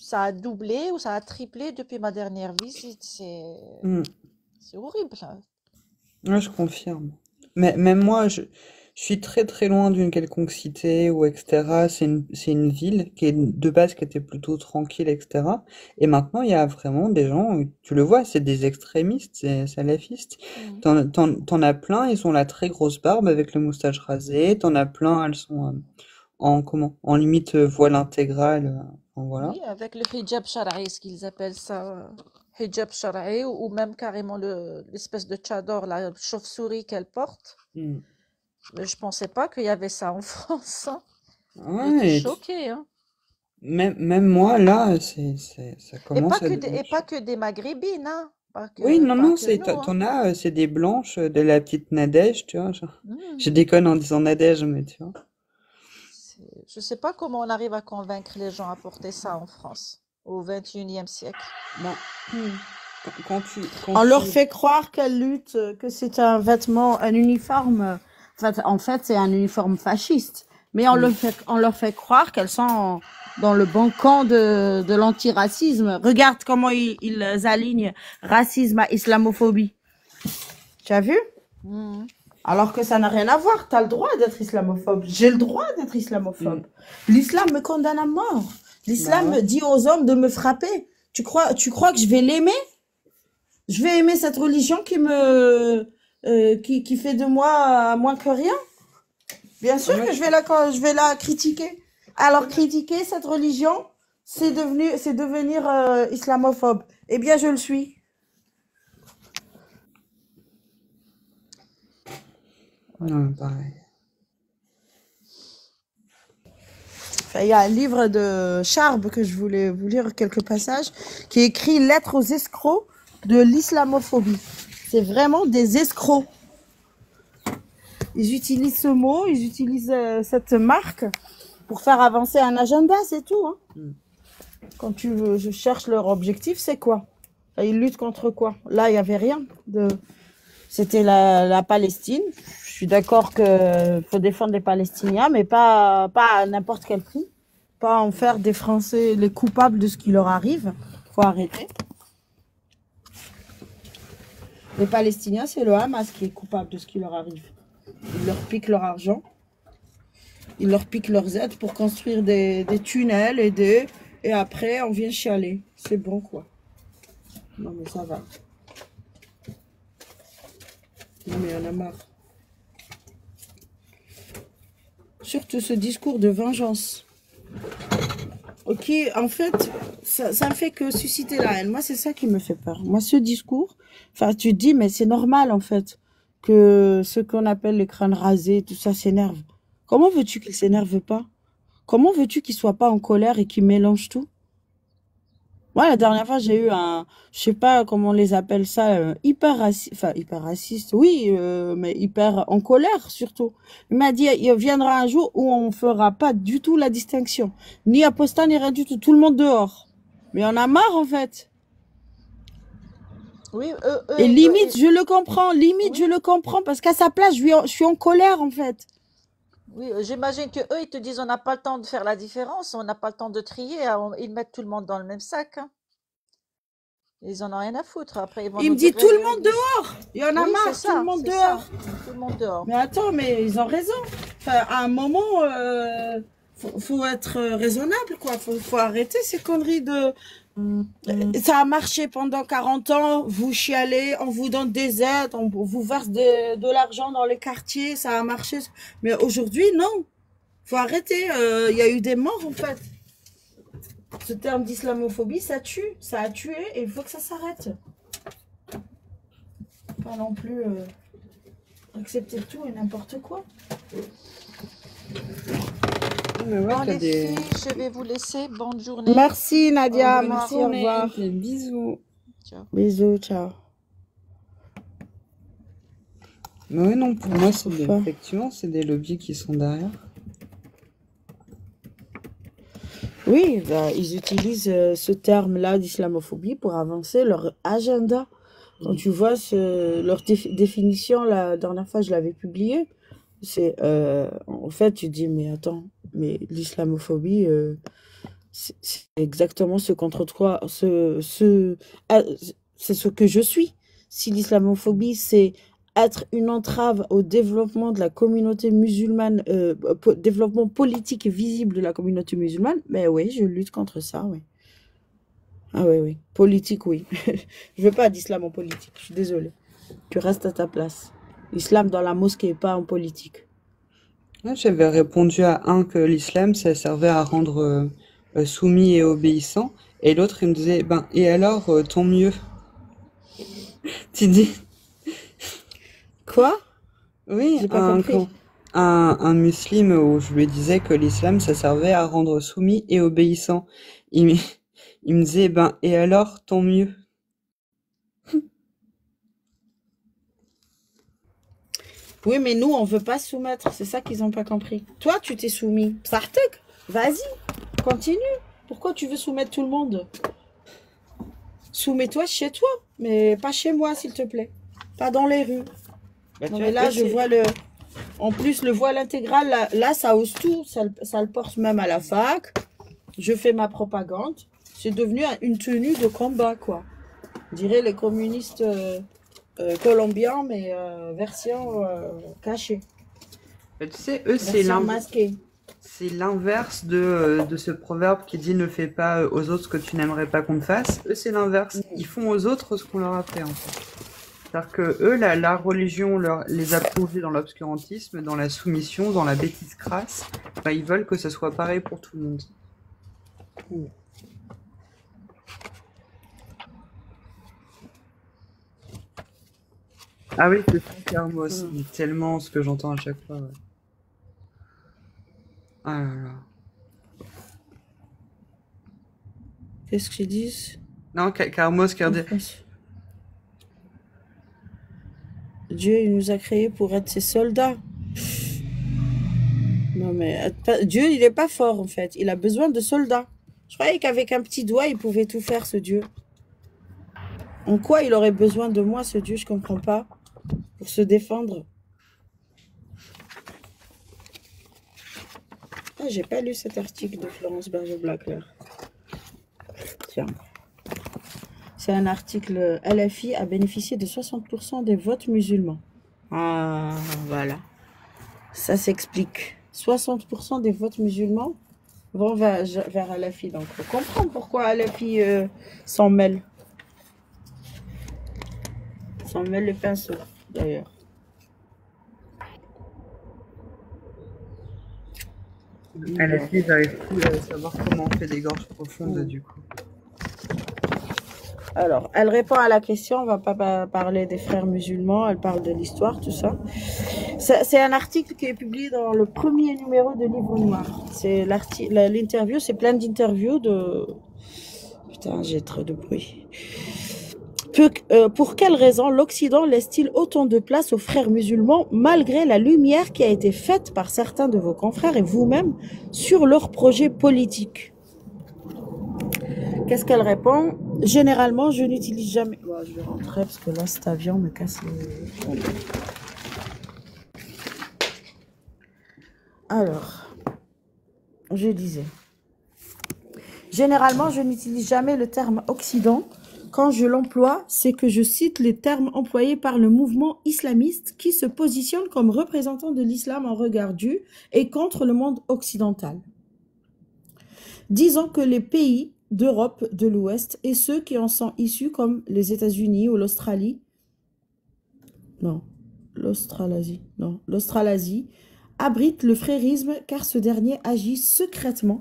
ça a doublé ou ça a triplé depuis ma dernière visite. Mm. C'est horrible, hein. Ouais, je confirme. Mais même moi, je suis très très loin d'une quelconque cité ou etc. C'est une ville qui est de base qui était plutôt tranquille, etc. Et maintenant, il y a vraiment des gens, tu le vois, c'est des extrémistes, c'est salafistes. Mm. T'en as plein, ils ont la très grosse barbe avec le moustache rasé. T'en as plein, elles sont en limite voile intégral. Enfin, voilà. Oui, avec le hijab shara'i, ce qu'ils appellent ça, hijab shara'i, ou même carrément l'espèce de tchador, la chauve-souris qu'elle porte. Mm. Mais je pensais pas qu'il y avait ça en France, hein. J'étais Ouais, choquée, hein. même moi là, ça commence à Et devenir. pas que des maghrébines, hein. Oui, non, Pas non, que nous, hein. t'en as, c'est des blanches, de la petite Nadège, tu vois. Hmm. Je déconne en disant Nadège, mais tu vois. Je sais pas comment on arrive à convaincre les gens à porter ça en France, au 21e siècle. Ben, hmm, quand On leur tu, fait croire qu'elles luttent, que c'est un vêtement, un uniforme. En fait, c'est un uniforme fasciste. Mais hmm, on leur fait croire qu'elles sont dans le bon camp de l'antiracisme. Regarde comment ils alignent racisme à islamophobie. Tu as vu? Hmm. Alors que ça n'a rien à voir. Tu as le droit d'être islamophobe. J'ai le droit d'être hmm, islamophobe. L'islam me condamne à mort. bah L'islam ouais. me dit aux hommes de me frapper. Tu crois que je vais l'aimer? Je vais aimer cette religion qui fait de moi moins que rien? Bien sûr Ouais, que je vais la critiquer. Alors critiquer cette religion, c'est devenir islamophobe. Eh bien, je le suis. Ouais. non, pareil. Enfin, il y a un livre de Charb que je voulais vous lire quelques passages, qui est écrit Lettres aux escrocs de l'islamophobie. C'est vraiment des escrocs. Ils utilisent ce mot, ils utilisent cette marque pour faire avancer un agenda, c'est tout. Hein. Quand je cherche leur objectif, c'est quoi? Enfin, ils luttent contre quoi? Là, il n'y avait rien. C'était la Palestine. Je suis d'accord qu'il faut défendre les Palestiniens, mais pas à n'importe quel prix. Pas en faire des Français les coupables de ce qui leur arrive. Faut arrêter. Les Palestiniens, c'est le Hamas qui est coupable de ce qui leur arrive. Ils leur piquent leur argent. Ils leur piquent leurs aides pour construire des tunnels et après, on vient chialer. C'est bon, quoi. Non, mais ça va. Non, mais il y en a marre. Surtout ce discours de vengeance. Ok, en fait, ça ne fait que susciter la haine. Moi, c'est ça qui me fait peur. Moi, ce discours, enfin, tu te dis, mais c'est normal, en fait, que ce qu'on appelle les crânes rasés, tout ça s'énerve. Comment veux-tu qu'ils ne s'énervent pas? Comment veux-tu qu'ils ne soient pas en colère et qu'ils mélangent tout? Moi, la dernière fois, j'ai eu je sais pas comment on les appelle ça, hyper raciste, enfin, hyper raciste, oui, mais hyper en colère, surtout. Il m'a dit, il viendra un jour où on fera pas du tout la distinction. Ni apostat, ni rien du tout. Tout le monde dehors. Mais on a marre, en fait. Oui, Et limite, je le comprends. Limite, je le comprends. Parce qu'à sa place, je suis en colère, en fait. oui, j'imagine que eux, ils te disent, on n'a pas le temps de faire la différence, on n'a pas le temps de trier, ils mettent tout le monde dans le même sac. Hein. Ils en ont rien à foutre. Après, ils vont Il nous me dit dire, tout le monde dehors. Il y en a oui, marre, c'est tout le ça, monde c'est dehors. ça. Tout le monde dehors. Mais attends, mais ils ont raison. Enfin, à un moment, faut être raisonnable, quoi. Faut arrêter ces conneries de... Ça a marché pendant 40 ans, vous chialez, on vous donne des aides, on vous verse de l'argent dans les quartiers, ça a marché. Mais aujourd'hui, non. Faut arrêter. Il y a eu des morts, en fait. Ce terme d'islamophobie, ça tue. Ça a tué et il faut que ça s'arrête. Pas non plus accepter tout et n'importe quoi. Mais ouais, Bon, t'as les des... filles, je vais vous laisser. Bonne journée. Merci Nadia, Bonne merci, au journée, revoir. des bisous. Ciao. Bisous, ciao. Mais ouais, non, pour moi, c'est Enfin. effectivement, c'est des lobbies qui sont derrière. Oui, bah, ils utilisent ce terme-là d'islamophobie pour avancer leur agenda. Quand tu vois leur définition, la dernière fois, je l'avais publiée. C'est, en fait, tu dis, mais attends, mais l'islamophobie, c'est exactement ce contre quoi, c'est ce que je suis. Si l'islamophobie, c'est être une entrave au développement de la communauté musulmane, développement politique et visible de la communauté musulmane, ben oui, je lutte contre ça, oui. Ah oui, oui. Politique, oui. Je veux pas d'islam en politique, je suis désolée. Tu restes à ta place. Islam dans la mosquée, pas en politique. Ouais, j'avais répondu à un que l'islam, ça servait à rendre soumis et obéissant. Et l'autre, il me disait, ben, et alors, tant mieux. Tu dis, Quoi? oui, J'ai pas compris. un musulman où je lui disais que l'islam, ça servait à rendre soumis et obéissant. Il me disait, ben, et alors, tant mieux. Oui, mais nous, on veut pas se soumettre. C'est ça qu'ils ont pas compris. Toi, tu t'es soumis. Sartek, vas-y, continue. Pourquoi tu veux soumettre tout le monde? Soumets-toi chez toi, mais pas chez moi, s'il te plaît. Pas dans les rues. Bah, Non, tu mais vois, là, eux, je vois en plus, le voile intégral, là, ça ose tout. Ça le porte même à la fac. Je fais ma propagande. C'est devenu une tenue de combat, quoi. Je dirais les communistes colombiens, mais version cachée. bah, tu sais, eux, Version masquée. c'est l'inverse de ce proverbe qui dit ne fais pas aux autres ce que tu n'aimerais pas qu'on te fasse. Eux, c'est l'inverse. Ils font aux autres ce qu'on leur a fait, en fait. C'est-à-dire que eux, la religion les a plongés dans l'obscurantisme, dans la soumission, dans la bêtise crasse. Bah, ils veulent que ce soit pareil pour tout le monde. Ah oui, c'est ça, car moi aussi. Tellement ce que j'entends à chaque fois. Ouais. Ah là là. Qu'est-ce qu'ils disent Non, Carmos, en France? Dieu, il nous a créés pour être ses soldats. Non, mais Dieu, il n'est pas fort, en fait. Il a besoin de soldats. Je croyais qu'avec un petit doigt, il pouvait tout faire, ce Dieu. En quoi il aurait besoin de moi, ce Dieu? Je comprends pas. Pour se défendre. Ah, j'ai pas lu cet article de Florence Berger-Blackler. Tiens. C'est un article. LFI a bénéficié de 60% des votes musulmans. Ah, voilà. Ça s'explique. 60% des votes musulmans vont vers LFI. Donc, on comprend pourquoi LFI s'en mêle. S'en mêle le pinceau, d'ailleurs. À la fille, j'arrive plus à savoir comment on fait des gorges profondes, du coup. Alors, elle répond à la question, on va pas parler des frères musulmans, elle parle de l'histoire, tout ça. C'est un article qui est publié dans le premier numéro de Livre Noir. C'est l'interview, c'est plein d'interviews de... Putain, j'ai trop de bruit. Pour quelle raison l'Occident laisse-t-il autant de place aux frères musulmans malgré la lumière qui a été faite par certains de vos confrères et vous-même sur leurs projets politiques? Qu'est-ce qu'elle répond? Généralement, je n'utilise jamais... Bon, je vais rentrer parce que là, cet avion me casse les... Alors, je disais... Généralement, je n'utilise jamais le terme « Occident ». Quand je l'emploie, c'est que je cite les termes employés par le mouvement islamiste qui se positionne comme représentant de l'islam en regard du et contre le monde occidental. Disons que les pays d'Europe de l'Ouest et ceux qui en sont issus comme les États-Unis ou l'Australie, l'Australasie, abritent le frérisme car ce dernier agit secrètement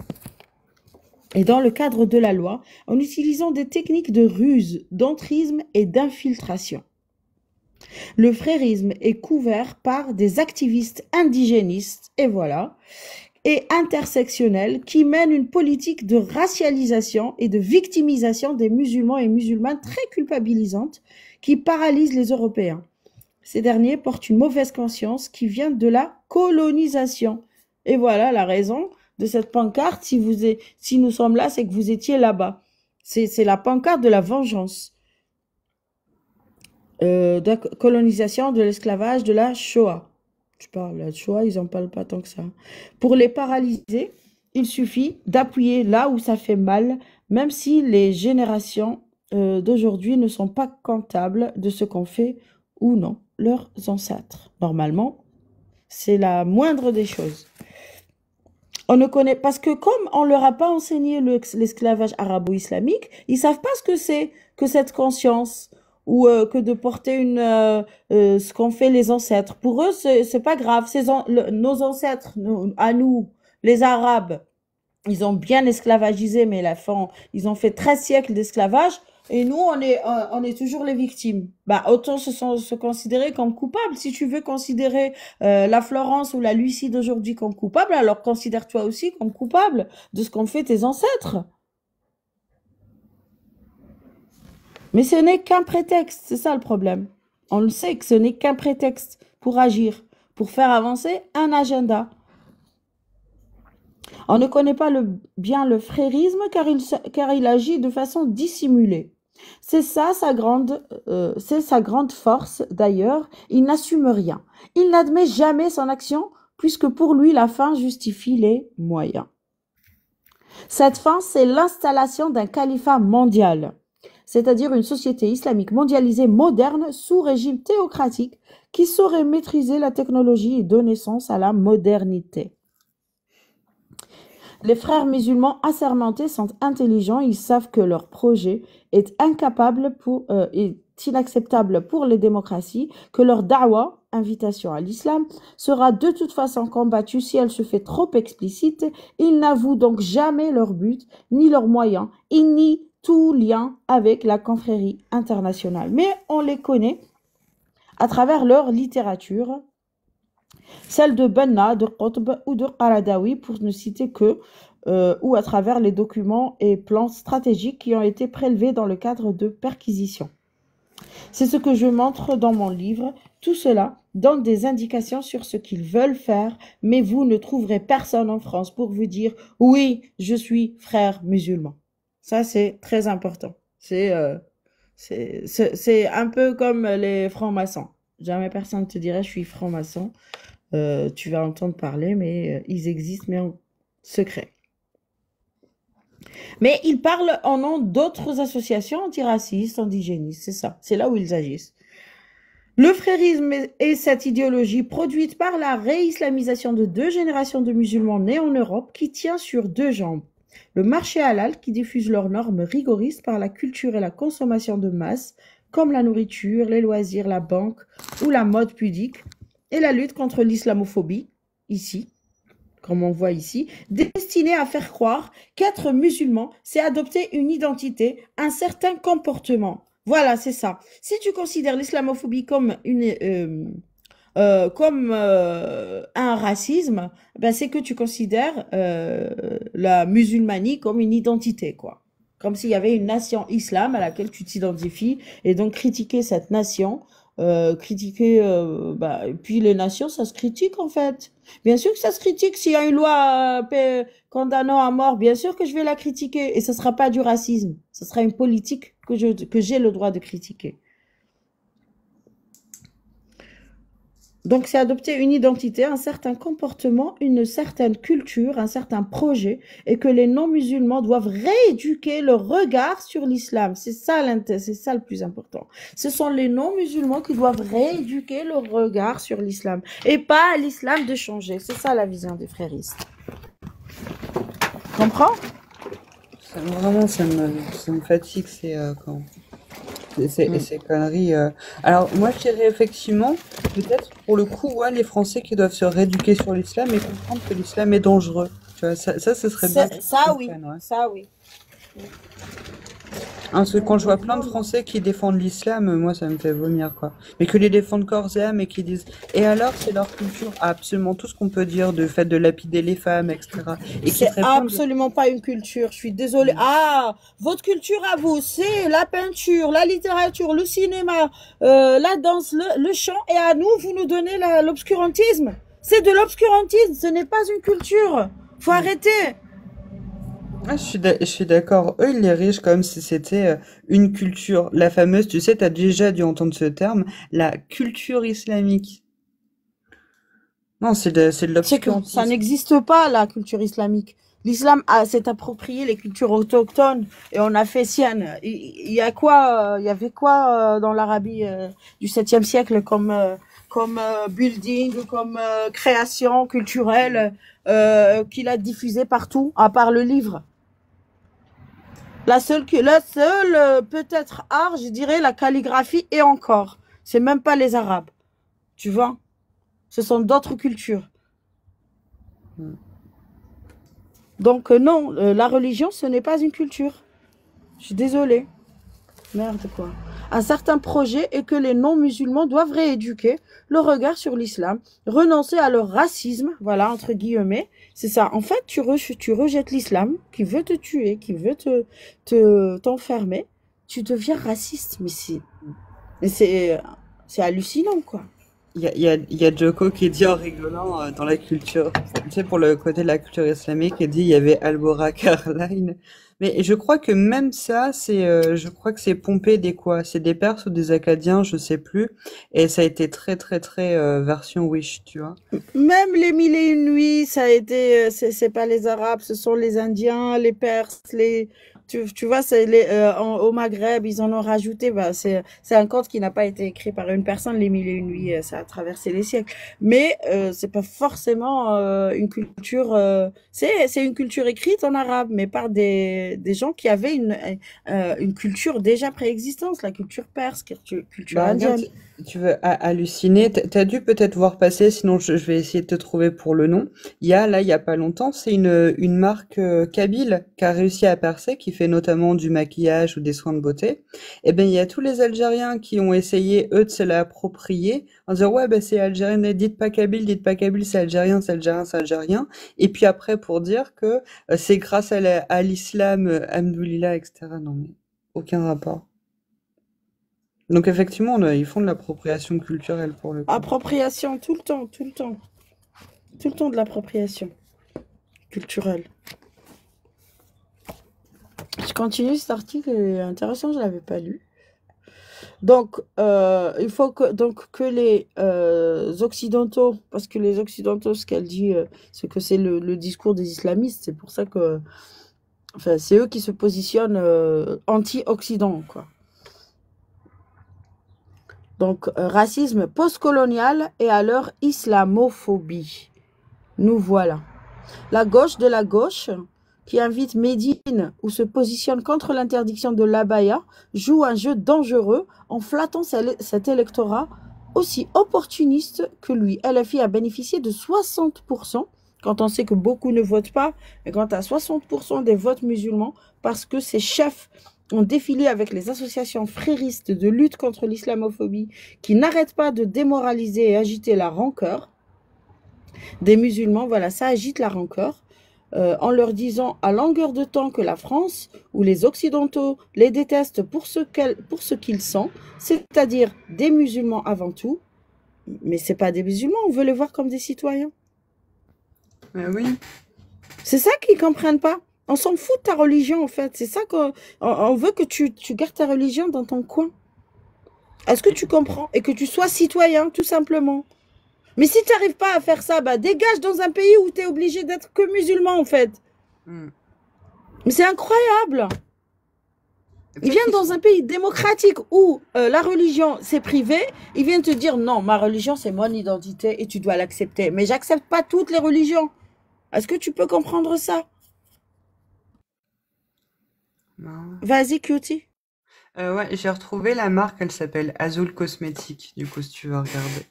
et dans le cadre de la loi, en utilisant des techniques de ruse, d'entrisme et d'infiltration. Le frérisme est couvert par des activistes indigénistes, et intersectionnels qui mènent une politique de racialisation et de victimisation des musulmans et musulmanes très culpabilisante qui paralyse les Européens. Ces derniers portent une mauvaise conscience qui vient de la colonisation. Et voilà la raison de cette pancarte, si nous sommes là, c'est que vous étiez là-bas. C'est la pancarte de la vengeance. De colonisation, de l'esclavage, de la Shoah. Je parle de la Shoah, ils n'en parlent pas tant que ça. Pour les paralyser, il suffit d'appuyer là où ça fait mal, même si les générations d'aujourd'hui ne sont pas comptables de ce qu'ont fait ou non leurs ancêtres. Normalement, c'est la moindre des choses. On ne connaît, parce que comme on leur a pas enseigné l'esclavage arabo-islamique, ils savent pas ce que c'est que cette conscience ou que de porter ce qu'ont fait les ancêtres. Pour eux, c'est pas grave. Nos ancêtres, à nous, les Arabes, ils ont bien esclavagisé, mais ils ont fait 13 siècles d'esclavage. Et nous, on est toujours les victimes. Bah, autant se considérer comme coupables. Si tu veux considérer la Florence ou la Lucie d'aujourd'hui comme coupable, alors considère-toi aussi comme coupable de ce qu'ont fait tes ancêtres. Mais ce n'est qu'un prétexte, c'est ça le problème. On le sait que ce n'est qu'un prétexte pour agir, pour faire avancer un agenda. On ne connaît pas bien le frérisme car il agit de façon dissimulée. C'est ça sa grande force d'ailleurs. Il n'assume rien. Il n'admet jamais son action puisque pour lui la fin justifie les moyens. Cette fin, c'est l'installation d'un califat mondial, c'est-à-dire une société islamique mondialisée moderne sous régime théocratique qui saurait maîtriser la technologie et donner sens à la modernité. Les frères musulmans assermentés sont intelligents, ils savent que leur projet est inacceptable pour les démocraties, que leur da'wa, invitation à l'islam, sera de toute façon combattue si elle se fait trop explicite. Ils n'avouent donc jamais leur but, ni leurs moyens, et ni tout lien avec la confrérie internationale. Mais on les connaît à travers leur littérature, celle de Benna, de Qutb ou de Qaradawi, pour ne citer que ou à travers les documents et plans stratégiques qui ont été prélevés dans le cadre de perquisitions. C'est ce que je montre dans mon livre. Tout cela donne des indications sur ce qu'ils veulent faire, mais vous ne trouverez personne en France pour vous dire « Oui, je suis frère musulman ». Ça, c'est très important. C'est un peu comme les francs-maçons. Jamais personne ne te dirait « Je suis franc-maçon ». Tu vas entendre parler, mais ils existent, mais en secret. Mais ils parlent en nom d'autres associations antiracistes, indigénistes, c'est ça. C'est là où ils agissent. Le frérisme est cette idéologie produite par la réislamisation de 2 générations de musulmans nés en Europe qui tient sur 2 jambes. Le marché halal qui diffuse leurs normes rigoristes par la culture et la consommation de masse, comme la nourriture, les loisirs, la banque ou la mode pudique, et la lutte contre l'islamophobie, ici, comme on voit ici, destinée à faire croire qu'être musulman, c'est adopter une identité, un certain comportement. Voilà, c'est ça. Si tu considères l'islamophobie comme un racisme, ben c'est que tu considères la musulmanie comme une identité, quoi. Comme s'il y avait une nation islam à laquelle tu t'identifies, et donc critiquer cette nation, et puis les nations, ça se critique en fait. Bien sûr que ça se critique. S'il y a une loi condamnant à mort, bien sûr que je vais la critiquer, et ce sera pas du racisme, ce sera une politique que j'ai le droit de critiquer. Donc, c'est adopter une identité, un certain comportement, une certaine culture, un certain projet, et que les non-musulmans doivent rééduquer leur regard sur l'islam. C'est ça le plus important. Ce sont les non-musulmans qui doivent rééduquer leur regard sur l'islam, et pas à l'islam de changer. C'est ça la vision des fréristes. Comprends? Vraiment, ça me fatigue ces conneries. Alors, moi, je dirais effectivement, peut-être pour le coup, ouais, les Français qui doivent se rééduquer sur l'islam et comprendre que l'islam est dangereux. Tu vois, ça ce serait bien. Ça, oui. Ouais. Ça, oui. Parce que quand je vois plein de Français qui défendent l'islam, moi, ça me fait vomir, quoi. Mais que les défendent corps et âme et qui disent, et alors, c'est leur culture, absolument tout ce qu'on peut dire de fait de lapider les femmes, etc. Et c'est absolument pas une culture, je suis désolée. Ah, votre culture à vous, c'est la peinture, la littérature, le cinéma, la danse, le chant, et à nous, vous nous donnez l'obscurantisme. C'est de l'obscurantisme, ce n'est pas une culture. Faut arrêter. Ah, je suis d'accord. Eux, ils les riches comme si c'était une culture. La fameuse, tu sais, t'as déjà dû entendre ce terme, la culture islamique. Non, c'est de l'obscurantisme. Ça n'existe pas, la culture islamique. L'islam s'est approprié les cultures autochtones et on a fait sienne. Il y avait quoi dans l'Arabie du 7e siècle comme building, comme création culturelle qu'il a diffusé partout, à part le livre. La seule peut-être art, je dirais la calligraphie, et encore. C'est même pas les Arabes. Tu vois? Ce sont d'autres cultures. Donc non, la religion, ce n'est pas une culture. Je suis désolée. Merde, quoi. Un certain projet est que les non-musulmans doivent rééduquer le regard sur l'islam, renoncer à leur racisme, voilà, entre guillemets. C'est ça. En fait, tu rejettes l'islam qui veut te tuer, qui veut t'enfermer. Tu deviens raciste, mais c'est hallucinant, quoi. Il y a Joko qui dit en rigolant dans la culture, tu sais, pour le côté de la culture islamique, il dit il y avait Albora Carline. Mais je crois que même ça, je crois que c'est pompé des quoi? C'est des Perses ou des Acadiens, je sais plus. Et ça a été très, très, très version Wish, tu vois. Même les Mille et une nuits, ça a été, c'est pas les Arabes, ce sont les Indiens, les Perses, tu vois, au Maghreb, ils en ont rajouté. Bah, c'est un conte qui n'a pas été écrit par une personne. Les Mille et une nuits, ça a traversé les siècles. Mais c'est pas forcément une culture. C'est une culture écrite en arabe, mais par des des gens qui avaient une culture déjà préexistante, la culture perse, culture Bah regarde, indienne. tu veux halluciner, t'as dû peut-être voir passer, sinon je vais essayer de te trouver pour le nom. Il y a pas longtemps, c'est une marque kabyle qui a réussi à percer, qui fait notamment du maquillage ou des soins de beauté. Et ben il y a tous les Algériens qui ont essayé eux de se l'approprier en disant ouais ben c'est algérien, dites pas kabyle, c'est algérien, c'est algérien, c'est algérien. Et puis après pour dire que c'est grâce à l'islam, Hamdoulillah, etc. Non mais aucun rapport. Donc effectivement, ils font de l'appropriation culturelle pour le coup. Appropriation, tout le temps, tout le temps. Tout le temps de l'appropriation culturelle. Je continue, cet article est intéressant, je ne l'avais pas lu. Donc, il faut que les Occidentaux, parce que les Occidentaux, ce qu'elle dit, c'est que c'est le discours des islamistes, c'est pour ça que, enfin, c'est eux qui se positionnent anti-Occident, quoi. Donc, racisme postcolonial et alors islamophobie. Nous voilà. La gauche de la gauche, qui invite Médine ou se positionne contre l'interdiction de l'abaya, joue un jeu dangereux en flattant cet électorat aussi opportuniste que lui. LFI a bénéficié de 60%, quand on sait que beaucoup ne votent pas, et quand à 60% des votes musulmans, parce que ces chefs ont défilé avec les associations fréristes de lutte contre l'islamophobie, qui n'arrêtent pas de démoraliser et agiter la rancœur des musulmans. Voilà, ça agite la rancœur. En leur disant à longueur de temps que la France ou les Occidentaux les détestent pour ce qu'ils sont, c'est-à-dire des musulmans avant tout. Mais ce n'est pas des musulmans, on veut les voir comme des citoyens. Mais oui. C'est ça qu'ils ne comprennent pas. On s'en fout de ta religion, en fait. C'est ça qu'on veut que tu gardes ta religion dans ton coin. Est-ce que tu comprends? Et que tu sois citoyen, tout simplement. Mais si tu n'arrives pas à faire ça, bah dégage dans un pays où tu es obligé d'être que musulman, en fait. Mais c'est incroyable. Ils viennent dans un pays démocratique où la religion, c'est privé. Ils viennent te dire, non, ma religion, c'est mon identité et tu dois l'accepter. Mais j'accepte pas toutes les religions. Est-ce que tu peux comprendre ça? Non. Vas-y, cutie. Ouais, j'ai retrouvé la marque, elle s'appelle Azul Cosmétique, du coup, si tu veux regarder.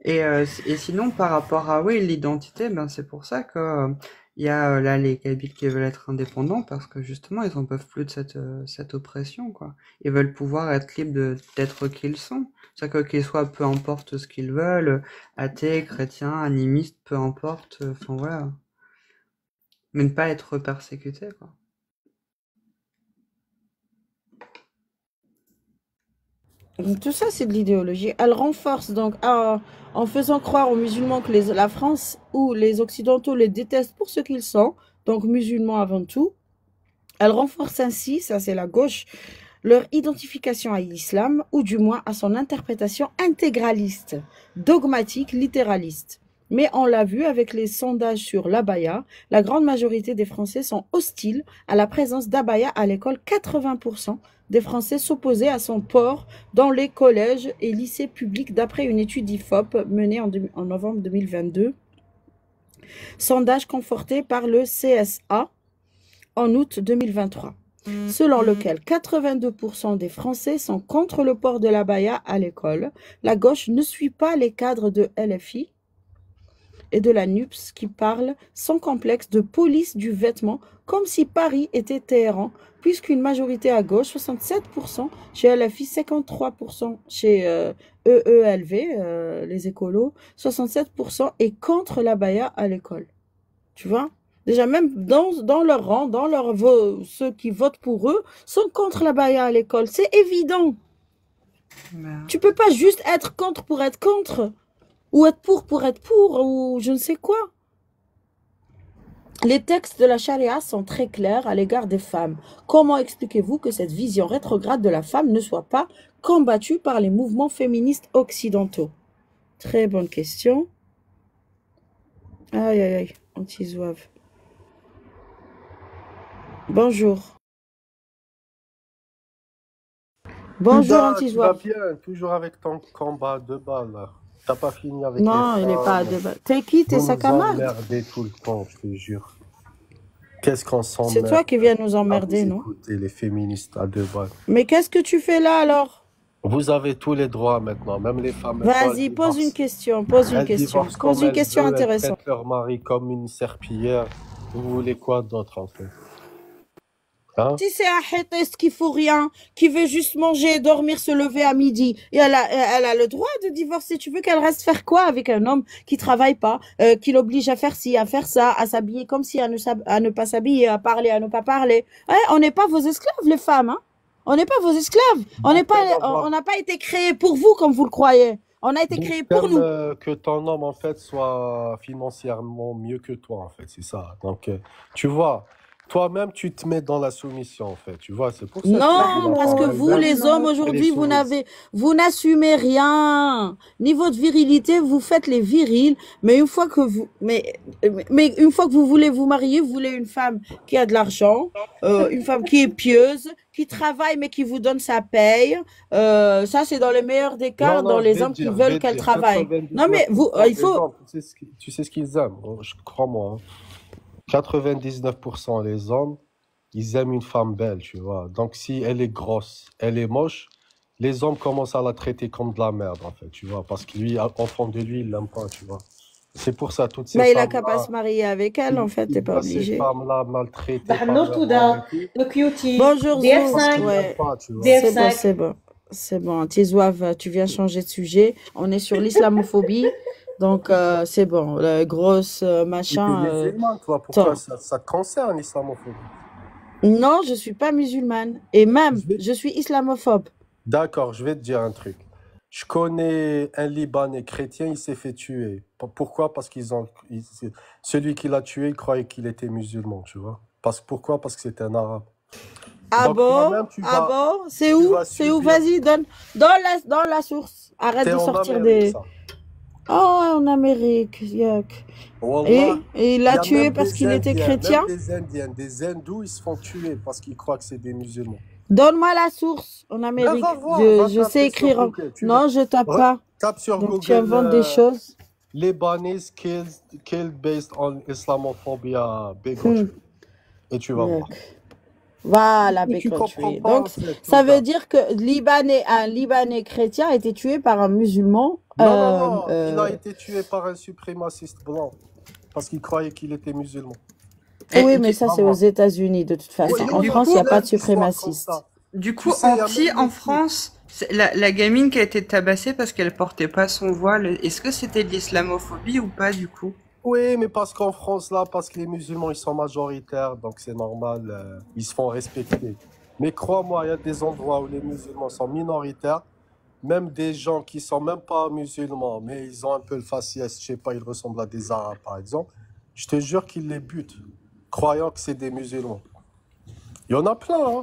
Et sinon, par rapport à oui, l'identité, ben c'est pour ça que il y a là les Kabyles qui veulent être indépendants parce que justement ils en peuvent plus de cette oppression quoi. Ils veulent pouvoir être libres d'être qui ils sont. C'est que qu'ils soient peu importe ce qu'ils veulent, athées, chrétiens, animistes, peu importe. Enfin voilà, mais ne pas être persécutés quoi. Donc, tout ça, c'est de l'idéologie. Elle renforce donc en faisant croire aux musulmans que la France ou les Occidentaux les détestent pour ce qu'ils sont, donc musulmans avant tout. Elle renforce ainsi, ça c'est la gauche, leur identification à l'islam, ou du moins à son interprétation intégraliste, dogmatique, littéraliste. Mais on l'a vu avec les sondages sur l'abaya, la grande majorité des Français sont hostiles à la présence d'abaya à l'école. 80% des Français s'opposaient à son port dans les collèges et lycées publics d'après une étude IFOP menée en novembre 2022. Sondage conforté par le CSA en août 2023. Selon lequel 82% des Français sont contre le port de l'abaya à l'école. La gauche ne suit pas les cadres de LFI et de la NUPS qui parlent sans complexe de police du vêtement comme si Paris était Téhéran, puisqu'une majorité à gauche, 67% chez LFI, 53% chez EELV, les écolos, 67% est contre l'abaya à l'école. Tu vois? Déjà, même dans leur rang, ceux qui votent pour eux, sont contre l'abaya à l'école. C'est évident. Tu peux pas juste être contre pour être contre. Ou être pour être pour, ou je ne sais quoi. Les textes de la charia sont très clairs à l'égard des femmes. Comment expliquez-vous que cette vision rétrograde de la femme ne soit pas combattue par les mouvements féministes occidentaux? Très bonne question. Aïe, aïe, aïe, anti-zouave. Bonjour. Bonjour, anti-zouave. Tu vas bien, toujours avec ton combat de balles. T'as pas fini avec non, il n'est pas à débat. T'es qui? T'es Sakama? Vous nous emmerdez tout le temps, je te jure. Qu'est-ce qu'on C'est s'emmerde? toi qui viens nous À vous emmerder, non? écouter, les féministes à deux balles. Mais qu'est-ce que tu fais là alors? Vous avez tous les droits maintenant, même les femmes maintenant, elles Vas-y, pose une divorcent. question, pose une Elles question. divorcent Pose comme une elles question veulent, elles intéressante. traitent leur mari comme une serpillière. Vous voulez quoi d'autre en fait? Hein? Si c'est un héteste qui fout rien, qui veut juste manger, dormir, se lever à midi, et elle a le droit de divorcer. Tu veux qu'elle reste faire quoi avec un homme qui travaille pas, qui l'oblige à faire ci, à faire ça, à s'habiller comme si, à ne pas s'habiller, à parler, à ne pas parler. Ouais, on n'est pas vos esclaves, les femmes, hein. On n'est pas vos esclaves. On n'est pas, on n'a pas été créés pour vous comme vous le croyez. On a été Donc, créés pour t'aimes nous. que ton homme en fait soit financièrement mieux que toi en fait, c'est ça. Donc tu vois, toi-même tu te mets dans la soumission en fait, tu vois, c'est pour ça que tu dis Non, la parce que femme vous, elle-même, les hommes, elle est aujourd'hui, soumise. vous n'assumez rien. Ni votre virilité, vous faites les virils, mais mais une fois que vous voulez vous marier, vous voulez une femme qui a de l'argent, une femme qui est pieuse, qui travaille, mais qui vous donne sa paye. Ça, c'est dans les meilleurs des cas, Non, dans non, les hommes qui je veulent vais te qu'elle dire, travaille. Non, mais vous, 99% il des faut, hommes, tu sais ce qu'ils aiment, crois-moi. Hein. 99% des hommes, ils aiment une femme belle, tu vois. Donc si elle est grosse, elle est moche, les hommes commencent à la traiter comme de la merde, en fait, tu vois. Parce que lui, au fond de lui, il l'aime pas, tu vois. C'est pour ça, toutes ces bah, il a qu'à pas femmes-là, se marier avec elle, en fait, t'es il pas voit ces obligé. femmes-là maltraitées par Bahnout leur ou homme da et tout, le cutie Bonjour Zou, parce DF5 qu'ils l'aiment ouais. pas, tu vois. C'est bon, DF5 c'est bon. C'est bon. Tizouave, tu viens changer de sujet. On est sur l'islamophobie. Donc, c'est bon. Le gros Et t'es machin. musulman, toi, pourquoi Attends. ça te concerne, l'islamophobie? Non, je suis pas musulmane. Et même, Je vais- je suis islamophobe. D'accord, je vais te dire un truc. Je connais un Libanais chrétien, il s'est fait tuer. Pourquoi? Parce celui qui l'a tué, il croyait qu'il était musulman, tu vois. Pourquoi? Parce que c'était un arabe. Ah Donc bon? toi-même, Ah bon? C'est tu où? vas C'est où? subir. Vas-y, donne. Dans la source. Arrête T'es de en sortir Amérique, des. ça. Oh, en Amérique. Yuck. Wallah, Et il il y l'a a tué même parce des qu'il était Indiens, chrétien? même des Indiens, des hindous, ils se font tuer parce qu'ils croient que c'est des musulmans. Donne-moi la source en Ben Amérique. va voir, va Je sais taper sur écrire. Google. Non, je tape pas. Tape sur Donc tu Google inventes des choses. Lebanese killed based on Islamophobia bigotry. Hmm. Et tu vas voir. Yuck. Voilà, Mais tu comprends bigotry. pas en Donc fait, ça Louda. veut dire que un Libanais chrétien a été tué par un musulman. Non, il a été tué par un suprémaciste blanc parce qu'il croyait qu'il était musulman. Oui, mais ça c'est aux États-Unis de toute façon. Oui, En il y a France, il n'y a plein pas de d'histoires comme suprémacistes. ça. Du Tu coup, sais, il y a anti même en des films. France, la gamine qui a été tabassée parce qu'elle portait pas son voile, est-ce que c'était de l'islamophobie ou pas du coup? Oui, mais parce qu'en France, là, parce que les musulmans, ils sont majoritaires, donc c'est normal, ils se font respecter. Mais crois-moi, il y a des endroits où les musulmans sont minoritaires, même des gens qui sont même pas musulmans, mais ils ont un peu le faciès, je sais pas, ils ressemblent à des Arabes, par exemple. Je te jure qu'ils les butent, croyant que c'est des musulmans. Il y en a plein, hein.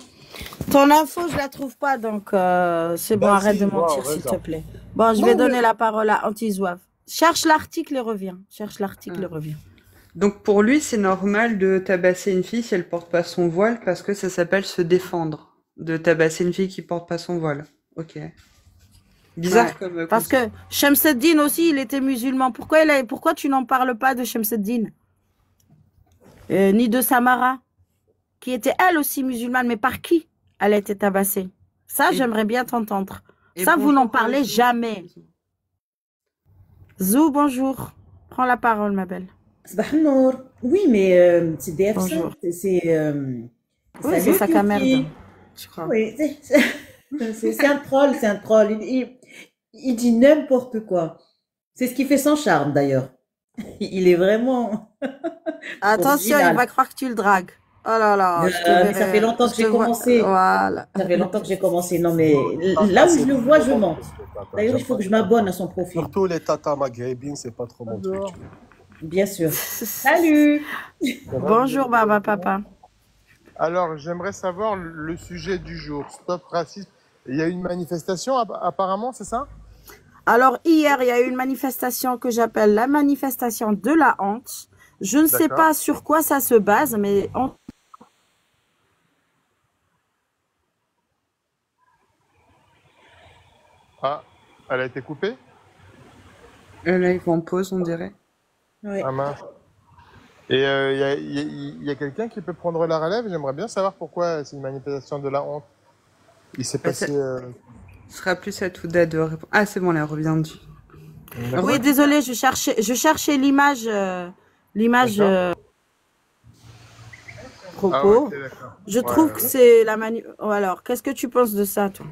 Ton info, je la trouve pas, donc c'est bon, arrête de Vas-y, mentir, wow, s'il te regarde. plaît. Bon, je Non, vais mais donner la parole à Antizouave. Cherche l'article et reviens. Cherche l'article et reviens. Donc pour lui, c'est normal de tabasser une fille si elle porte pas son voile parce que ça s'appelle se défendre. De tabasser une fille qui porte pas son voile. Ok. Bizarre Ouais. comme Parce que concept. Shamseddin aussi, il était musulman. Pourquoi tu n'en parles pas de Shamseddin ni de Samara, qui était elle aussi musulmane, mais par qui elle a été tabassée? Ça, Et- j'aimerais bien t'entendre. Et Ça, vous n'en bonjour, parlez Zou. jamais. Zou, bonjour. Prends la parole, ma belle. Sabah Nour. Oui, mais c'est DF5. Bonjour. C'est Oui, c'est sa Salut, Cutie. merde, je crois. Oui, c'est un troll, c'est un troll. Il dit n'importe quoi. C'est ce qui fait son charme, d'ailleurs. Il est vraiment Attention, il original. va croire que tu le dragues. Oh là là, je te Mais ça verrai. fait longtemps que Je j'ai te vois- commencé. Voilà. Ça fait longtemps que j'ai commencé. Non, mais Tata, là où c'est je le pas vois, trop je mon mens. truc, les tatas. D'ailleurs, J'aime il faut pas que je trop. m'abonne à son profil. Surtout les tatas maghrébines, c'est pas trop mon truc. tu vois. Bien sûr. Salut! Bonjour, Baba Papa. Alors, j'aimerais savoir le sujet du jour. Stop racisme. Il y a une manifestation apparemment, c'est ça? Alors, hier, il y a eu une manifestation que j'appelle la manifestation de la honte. Je ne sais D'accord. pas sur quoi ça se base, mais Ah, elle a été coupée? Là, il va en pause, on dirait. Oui. Ah mince. Et il y a quelqu'un qui peut prendre la relève? J'aimerais bien savoir pourquoi c'est une manifestation de la honte. Il s'est Bah, ça passé... sera plus à Touda de répondre. Ah, c'est bon, elle est revenue. Oui, D'accord? désolé, je cherchais l'image, l'image D'accord. Ah ouais, propos. ok, d'accord. Je Ouais, trouve que c'est la manu. Oh, alors, qu'est-ce que tu penses de ça, toi?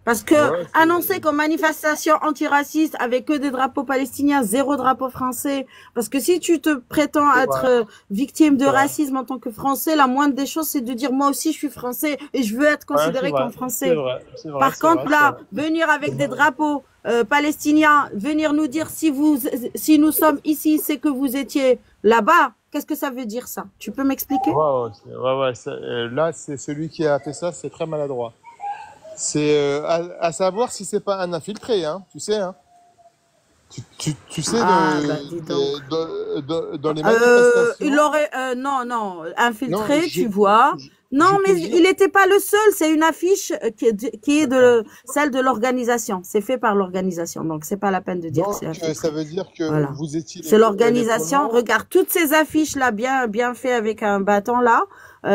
Parce que ouais, annoncer comme manifestation antiraciste avec que des drapeaux palestiniens, zéro drapeau français. Parce que si tu te prétends c'est être vrai, victime de c'est vrai. racisme en tant que Français, la moindre des choses, c'est de dire moi aussi je suis Français et je veux être Ouais, c'est considéré comme vrai, c'est Français. vrai, c'est vrai, Par c'est vrai, contre, c'est là, vrai. venir avec des drapeaux palestiniens, venir nous dire si nous sommes ici, c'est que vous étiez là-bas. Qu'est-ce que ça veut dire ça? Tu peux m'expliquer? Ouais, là, c'est celui qui a fait ça, c'est très maladroit. C'est à savoir si c'est pas un infiltré, hein, tu sais, hein. Tu sais, Ah, bah dis donc. dans les manifestations, Il aurait, non, non, infiltré, tu vois. Non, je te mais jure, il n'était pas le seul. C'est une affiche qui est d'accord. celle de l'organisation. C'est fait par l'organisation. Donc, c'est pas la peine de dire que c'est Donc, ça infiltré. veut dire que Voilà. vous étiez C'est les l'organisation. premiers. Regarde toutes ces affiches là, bien fait avec un bâton là.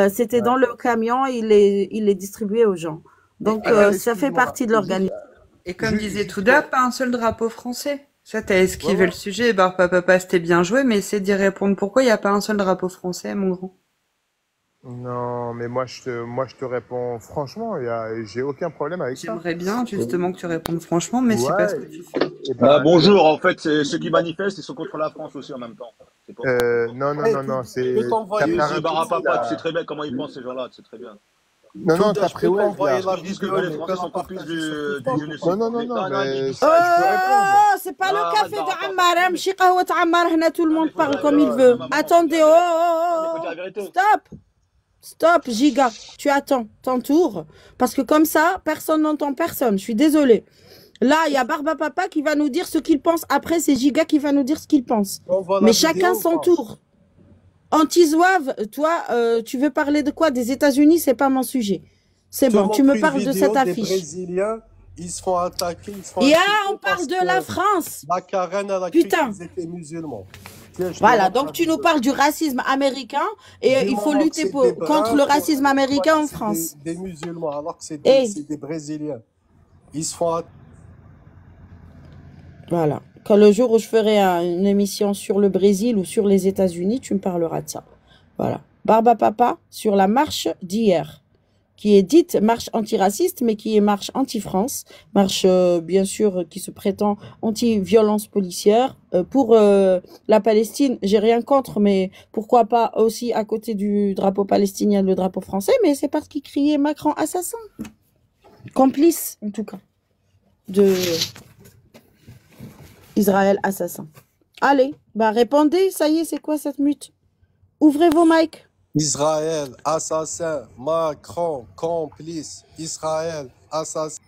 C'était Ouais. dans le camion. Il les distribuait aux gens. Donc, Alors, ça fait excuse-moi, partie de l'organisation. Et comme disait juste Touda, pour... pas un seul drapeau français. Ça, t'as Ouais, esquivé ouais. le sujet, Papa, c'était bien joué, mais c'est d'y répondre pourquoi il n'y a pas un seul drapeau français, mon grand. Non, mais moi, je te réponds franchement, j'ai aucun problème avec ça. J'aimerais bien, justement, que tu répondes franchement, mais c'est pas ce que Ouais, tu fais. et Bah, ben, bonjour, en fait, c'est ceux qui manifestent, ils sont contre la France aussi en même temps. C'est pour ça. non, Je peux t'as t'envoyer Si, pris un la si, Bara raccourci, vidéo. Papa, tu sais là. très bien comment ils pensent, ces gens-là, tu sais très bien. Non, Touda, t'as je pris peux Wesh, t'envoyer là. la Ils disent que vidéo, les mais Français fais la sont complices partager sur du TikTok. génocide. Non, Non, ils mais disent ça, et je peux répondre. C'est pas Non, le arrête, café Bara de Papa. Ammar. Amchi qahwat Ammar. Hna, tout le Non, mais monde faut parle dire la comme il vérité. veut. Non, maman, faut Attendez, dire la vérité. Non, mais faut dire oh, la vérité. stop. Stop, Giga. Tu attends ton tour. Parce que comme ça, personne n'entend personne. Je suis désolée. Là, il y a Barba Papa qui va nous dire ce qu'il pense. Après, c'est Giga qui va nous dire ce qu'il pense. On voit la Mais vidéo chacun ou son pas? tour. Anti-Zouave, toi, tu veux parler de quoi? Des États-Unis, c'est pas mon sujet. C'est Je te bon, tu montre me une parles de cette vidéo des affiche. Brésiliens. Ils se font attaquer, ils se font Yeah, insulter on parle parce de que la France. la Karen, elle a cru Putain. qu'ils étaient musulmans. Tiens, je te Voilà, montre la donc tu nous vidéo. parles du racisme américain et Du il faut moment que lutter c'est des contre bruns, le racisme ils croient américain que en c'est France. des musulmans, alors que Et c'est des Brésiliens. Ils se font attaquer. voilà, quand le jour où je ferai une émission sur le Brésil ou sur les États-Unis, tu me parleras de ça. Voilà. Barba Papa sur la marche d'hier, qui est dite marche antiraciste, mais qui est marche anti-France, marche bien sûr qui se prétend anti-violence policière. Pour la Palestine, j'ai rien contre, mais pourquoi pas aussi à côté du drapeau palestinien le drapeau français, mais c'est parce qu'ils criaient Macron assassin, complice en tout cas de Israël assassin. Allez, bah répondez, ça y est, c'est quoi cette mute? Ouvrez vos mics. Israël, assassin. Macron, complice. Israël, assassin.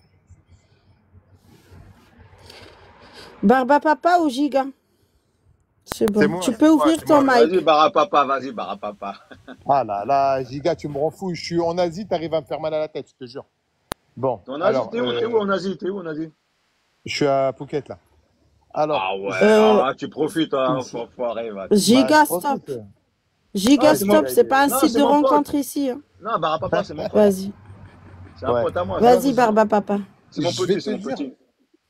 Barba Papa ou Giga? C'est C'est bon. moi, Tu c'est peux moi, ouvrir c'est ton moi. mic. Vas-y, Bara Papa, vas-y, Bara Papa. Ah là, Giga, tu me rends fou. Je suis en Asie, t'arrives à me faire mal à la tête, je te jure. Bon, En Asie, alors, t'es où en Asie? T'es où en Asie? je suis à Phuket, là. Alors, Ah ouais, Euh, ah, tu profites, hein, je- enfoiré, va. bah, Giga, je stop. profite. Giga, Ah, c'est mon... stop. C'est pas un Non, site c'est de mon pote. rencontre ici. Hein. Non, Bara Papa, c'est mon pote. Vas-y. C'est un Ouais. pote à moi, c'est mon Vas-y, petit. Barba Papa. C'est mon Je vais petit, c'est te mon dire, petit.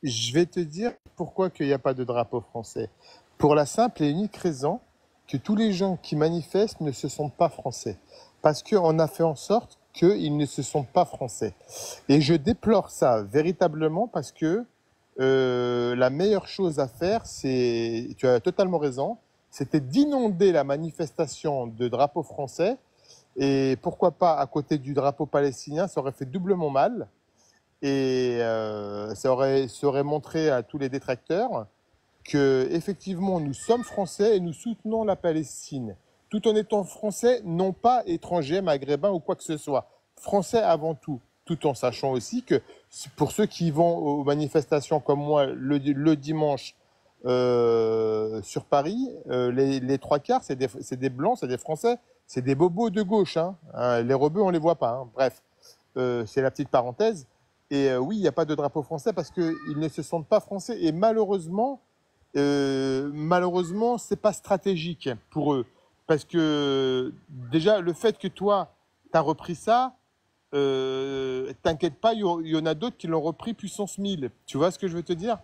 je vais te dire pourquoi qu'il n'y a pas de drapeau français. Pour la simple et unique raison que tous les gens qui manifestent ne se sentent pas français. Parce qu'on a fait en sorte qu'ils ne se sentent pas français. Et je déplore ça véritablement parce que la meilleure chose à faire, c'est, tu as totalement raison, c'était d'inonder la manifestation de drapeaux français. Et pourquoi pas à côté du drapeau palestinien, ça aurait fait doublement mal. Et ça aurait montré à tous les détracteurs que effectivement nous sommes français et nous soutenons la Palestine, tout en étant français, non pas étrangers, maghrébins ou quoi que ce soit, français avant tout, tout en sachant aussi que pour ceux qui vont aux manifestations comme moi le dimanche sur Paris, les trois quarts c'est des blancs, c'est des Français, c'est des bobos de gauche, hein. Les rebeux on les voit pas, hein. Bref, c'est la petite parenthèse. Et oui, il n'y a pas de drapeau français parce qu'ils ne se sentent pas français. Et malheureusement, c'est pas stratégique pour eux. Parce que déjà, le fait que toi, tu as repris ça, t'inquiète pas, il y en a d'autres qui l'ont repris puissance 1000. Tu vois ce que je veux te dire?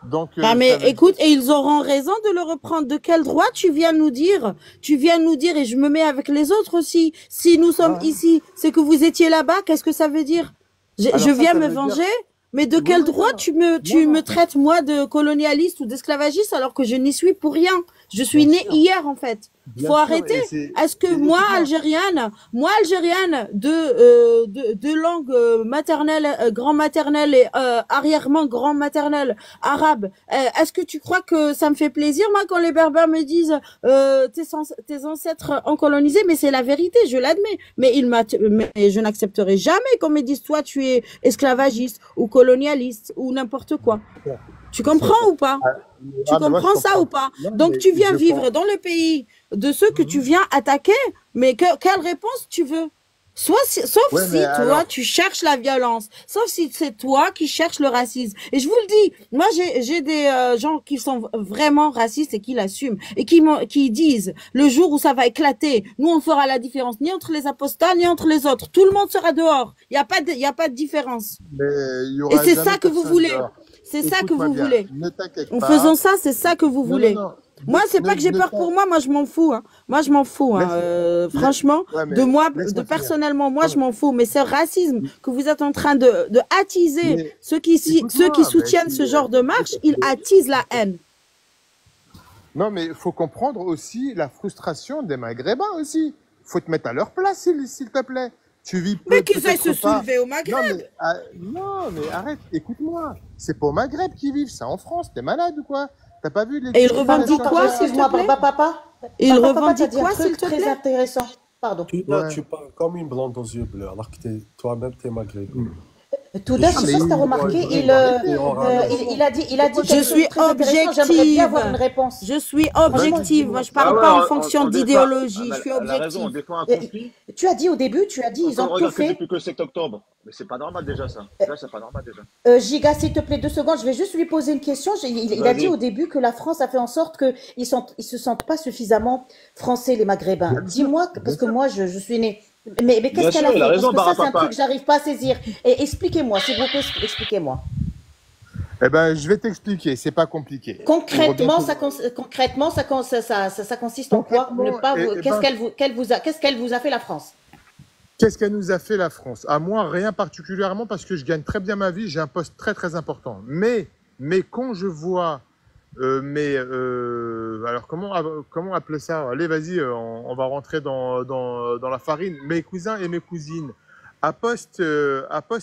Donc, Ah, mais ça veut dire... écoute, et ils auront raison de le reprendre. De quel droit tu viens nous dire? Tu viens nous dire, et je me mets avec les autres aussi. Si nous sommes Ouais. ici, c'est que vous étiez là-bas, qu'est-ce que ça veut dire? Je Alors viens ça me veut dire... venger, mais de Oui, quel oui, droit non. tu Non, me non. traites, moi, de colonialiste ou d'esclavagiste alors que je n'y suis pour rien? Je suis Bien née sûr. hier, en fait. Bien Faut sûr. arrêter. Et c'est... Est-ce que et moi, écoute-moi. Algérienne de langue maternelle, grand maternelle et arrièrement grand maternelle arabe, est-ce que tu crois que ça me fait plaisir, moi, quand les Berbères me disent tes ancêtres ont colonisé? Mais c'est la vérité, je l'admets. Mais mais je n'accepterai jamais qu'on me dise toi tu es esclavagiste ou colonialiste ou n'importe quoi. Tu comprends ou pas? Tu Ah, mais moi, je comprends ça ou comprends. pas? Non, Donc mais tu viens je vivre pense... dans le pays de ceux que tu viens attaquer, mais quelle réponse tu veux? Sauf Ouais, mais si toi alors... tu cherches la violence, sauf si c'est toi qui cherches le racisme. Et je vous le dis, moi j'ai des gens qui sont vraiment racistes et qui l'assument et qui disent le jour où ça va éclater, nous on fera la différence ni entre les apostats ni entre les autres. Tout le monde sera dehors. Il y a pas de différence. Mais il y Et aura c'est jamais ça que vous personne voulez. dehors. C'est ça que Écoute-moi vous bien, voulez. ne t'inquiète En pas. faisant ça, c'est ça que vous Non, voulez. non. Moi, c'est pas que j'ai peur pour moi je m'en fous. Hein. Moi, je m'en fous. Hein. Franchement, Ouais, mais de moi, laisse-moi finir. personnellement, moi, Non, je m'en fous. Mais ce racisme que vous êtes en train de attiser, mais ceux qui écoute-moi, soutiennent ce genre de marche, ils attisent la haine. non, mais il faut comprendre aussi la frustration des Maghrébins aussi. Faut te mettre à leur place, s'il te plaît. Tu vis Mais qu'ils aillent peut-être se pas... soulever au Maghreb. Non, mais arrête, écoute-moi. C'est pas au Maghreb qu'ils vivent, c'est en France. T'es malade ou quoi? T'as pas vu les... Et ils revendiquent quoi, s'il te Excuse-moi, plaît? Papa. Ils Papa, t'as revendiquent dit un quoi, s'il truc te très plaît? intéressant. Pardon. Là, tu parles comme une blonde aux yeux bleus, alors que toi-même, t'es maghrébin. Touda, je sais pas si t'as remarqué, il a dit Je suis J'aimerais bien avoir une objective. réponse. Je suis objective. Moi, je parle pas en fonction d'idéologie. Je suis Elle a raison, on objective. défend un conflit. Tu as dit au début, ils ont tout Regarde que fait. depuis que c'est octobre. Mais c'est pas normal déjà ça. Là, c'est pas normal déjà. Giga, s'il te plaît, 2 secondes, je vais juste lui poser une question. Il a dit au début que la France a fait en sorte qu'ils se sentent pas suffisamment français, les Maghrébins. Dis-moi, parce que moi, je suis née. Mais qu'est-ce qu'elle a fait? Parce que ça, c'est un truc que j'arrive pas à saisir. Et expliquez-moi, s'il vous plaît, expliquez-moi. Eh ben, je vais t'expliquer, c'est pas compliqué. Concrètement, ça consiste en quoi? Qu'est-ce qu'elle vous a fait, la France? Qu'est-ce qu'elle nous a fait, la France? À moi, rien particulièrement, parce que je gagne très bien ma vie, j'ai un poste très très important. Mais quand je vois alors comment appeler ça? Allez, vas-y, on va rentrer dans la farine. Mes cousins et mes cousines, à poste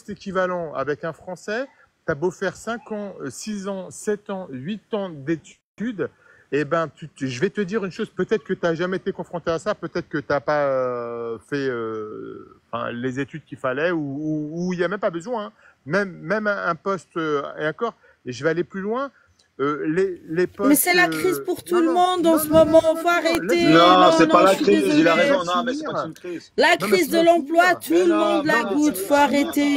équivalent avec un Français, t'as beau faire 5 ans, 6 ans, 7 ans, 8 ans d'études, eh ben, je vais te dire une chose, peut-être que tu n'as jamais été confronté à ça, peut-être que tu n'as pas fait les études qu'il fallait, ou il n'y a même pas besoin, hein. Même un poste, et encore, et je vais aller plus loin, les postes... Mais c'est la crise pour tout le monde en ce moment, faut arrêter. Non, c'est pas la je suis crise, il a désolée. raison. Non, mais c'est pas une crise. La crise de l'emploi, tout le monde la goûte, faut arrêter.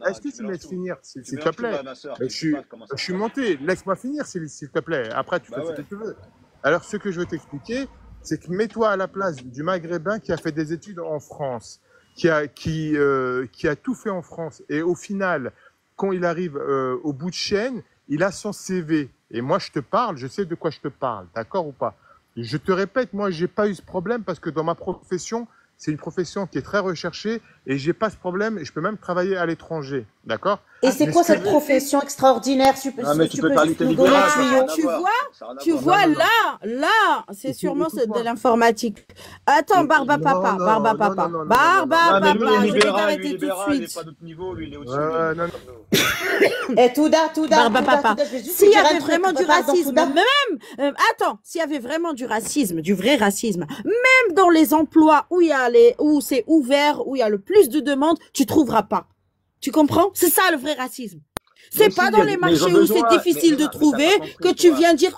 Est-ce que tu me laisses finir, s'il te plaît? Je suis monté, laisse-moi finir, s'il te plaît. Après, tu fais ce que tu veux. Alors, ce que je veux t'expliquer, c'est que mets-toi à la place du Maghrébin qui a fait des études en France, qui a tout fait en France, et au final, quand il arrive au bout de chaîne, il a son CV. Et moi, je te parle, je sais de quoi je te parle, d'accord ou pas? Je te répète, moi, j'ai pas eu ce problème parce que dans ma profession, c'est une profession qui est très recherchée et j'ai pas ce problème et je peux même travailler à l'étranger, d'accord? Et c'est quoi cette profession extraordinaire? Tu peux parler nous donner un tuyau? Tu vois, là, c'est sûrement de l'informatique. Attends, Barba Papa, je vais t'arrêter tout de suite. Il n'est pas d'autre niveau, lui, il est au-dessus. Et Touda, Barba Papa. S'il y avait vraiment du racisme, s'il y avait vraiment du racisme, du vrai racisme, même dans les emplois où c'est ouvert, où il y a le plus de demandes, tu trouveras pas. Tu comprends? C'est ça le vrai racisme. C'est pas dans les marchés où c'est difficile de trouver que tu viens dire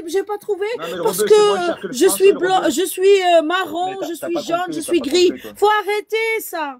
j'ai pas trouvé parce que je suis blanc, je suis marron, je suis jaune, je suis gris. Faut arrêter ça.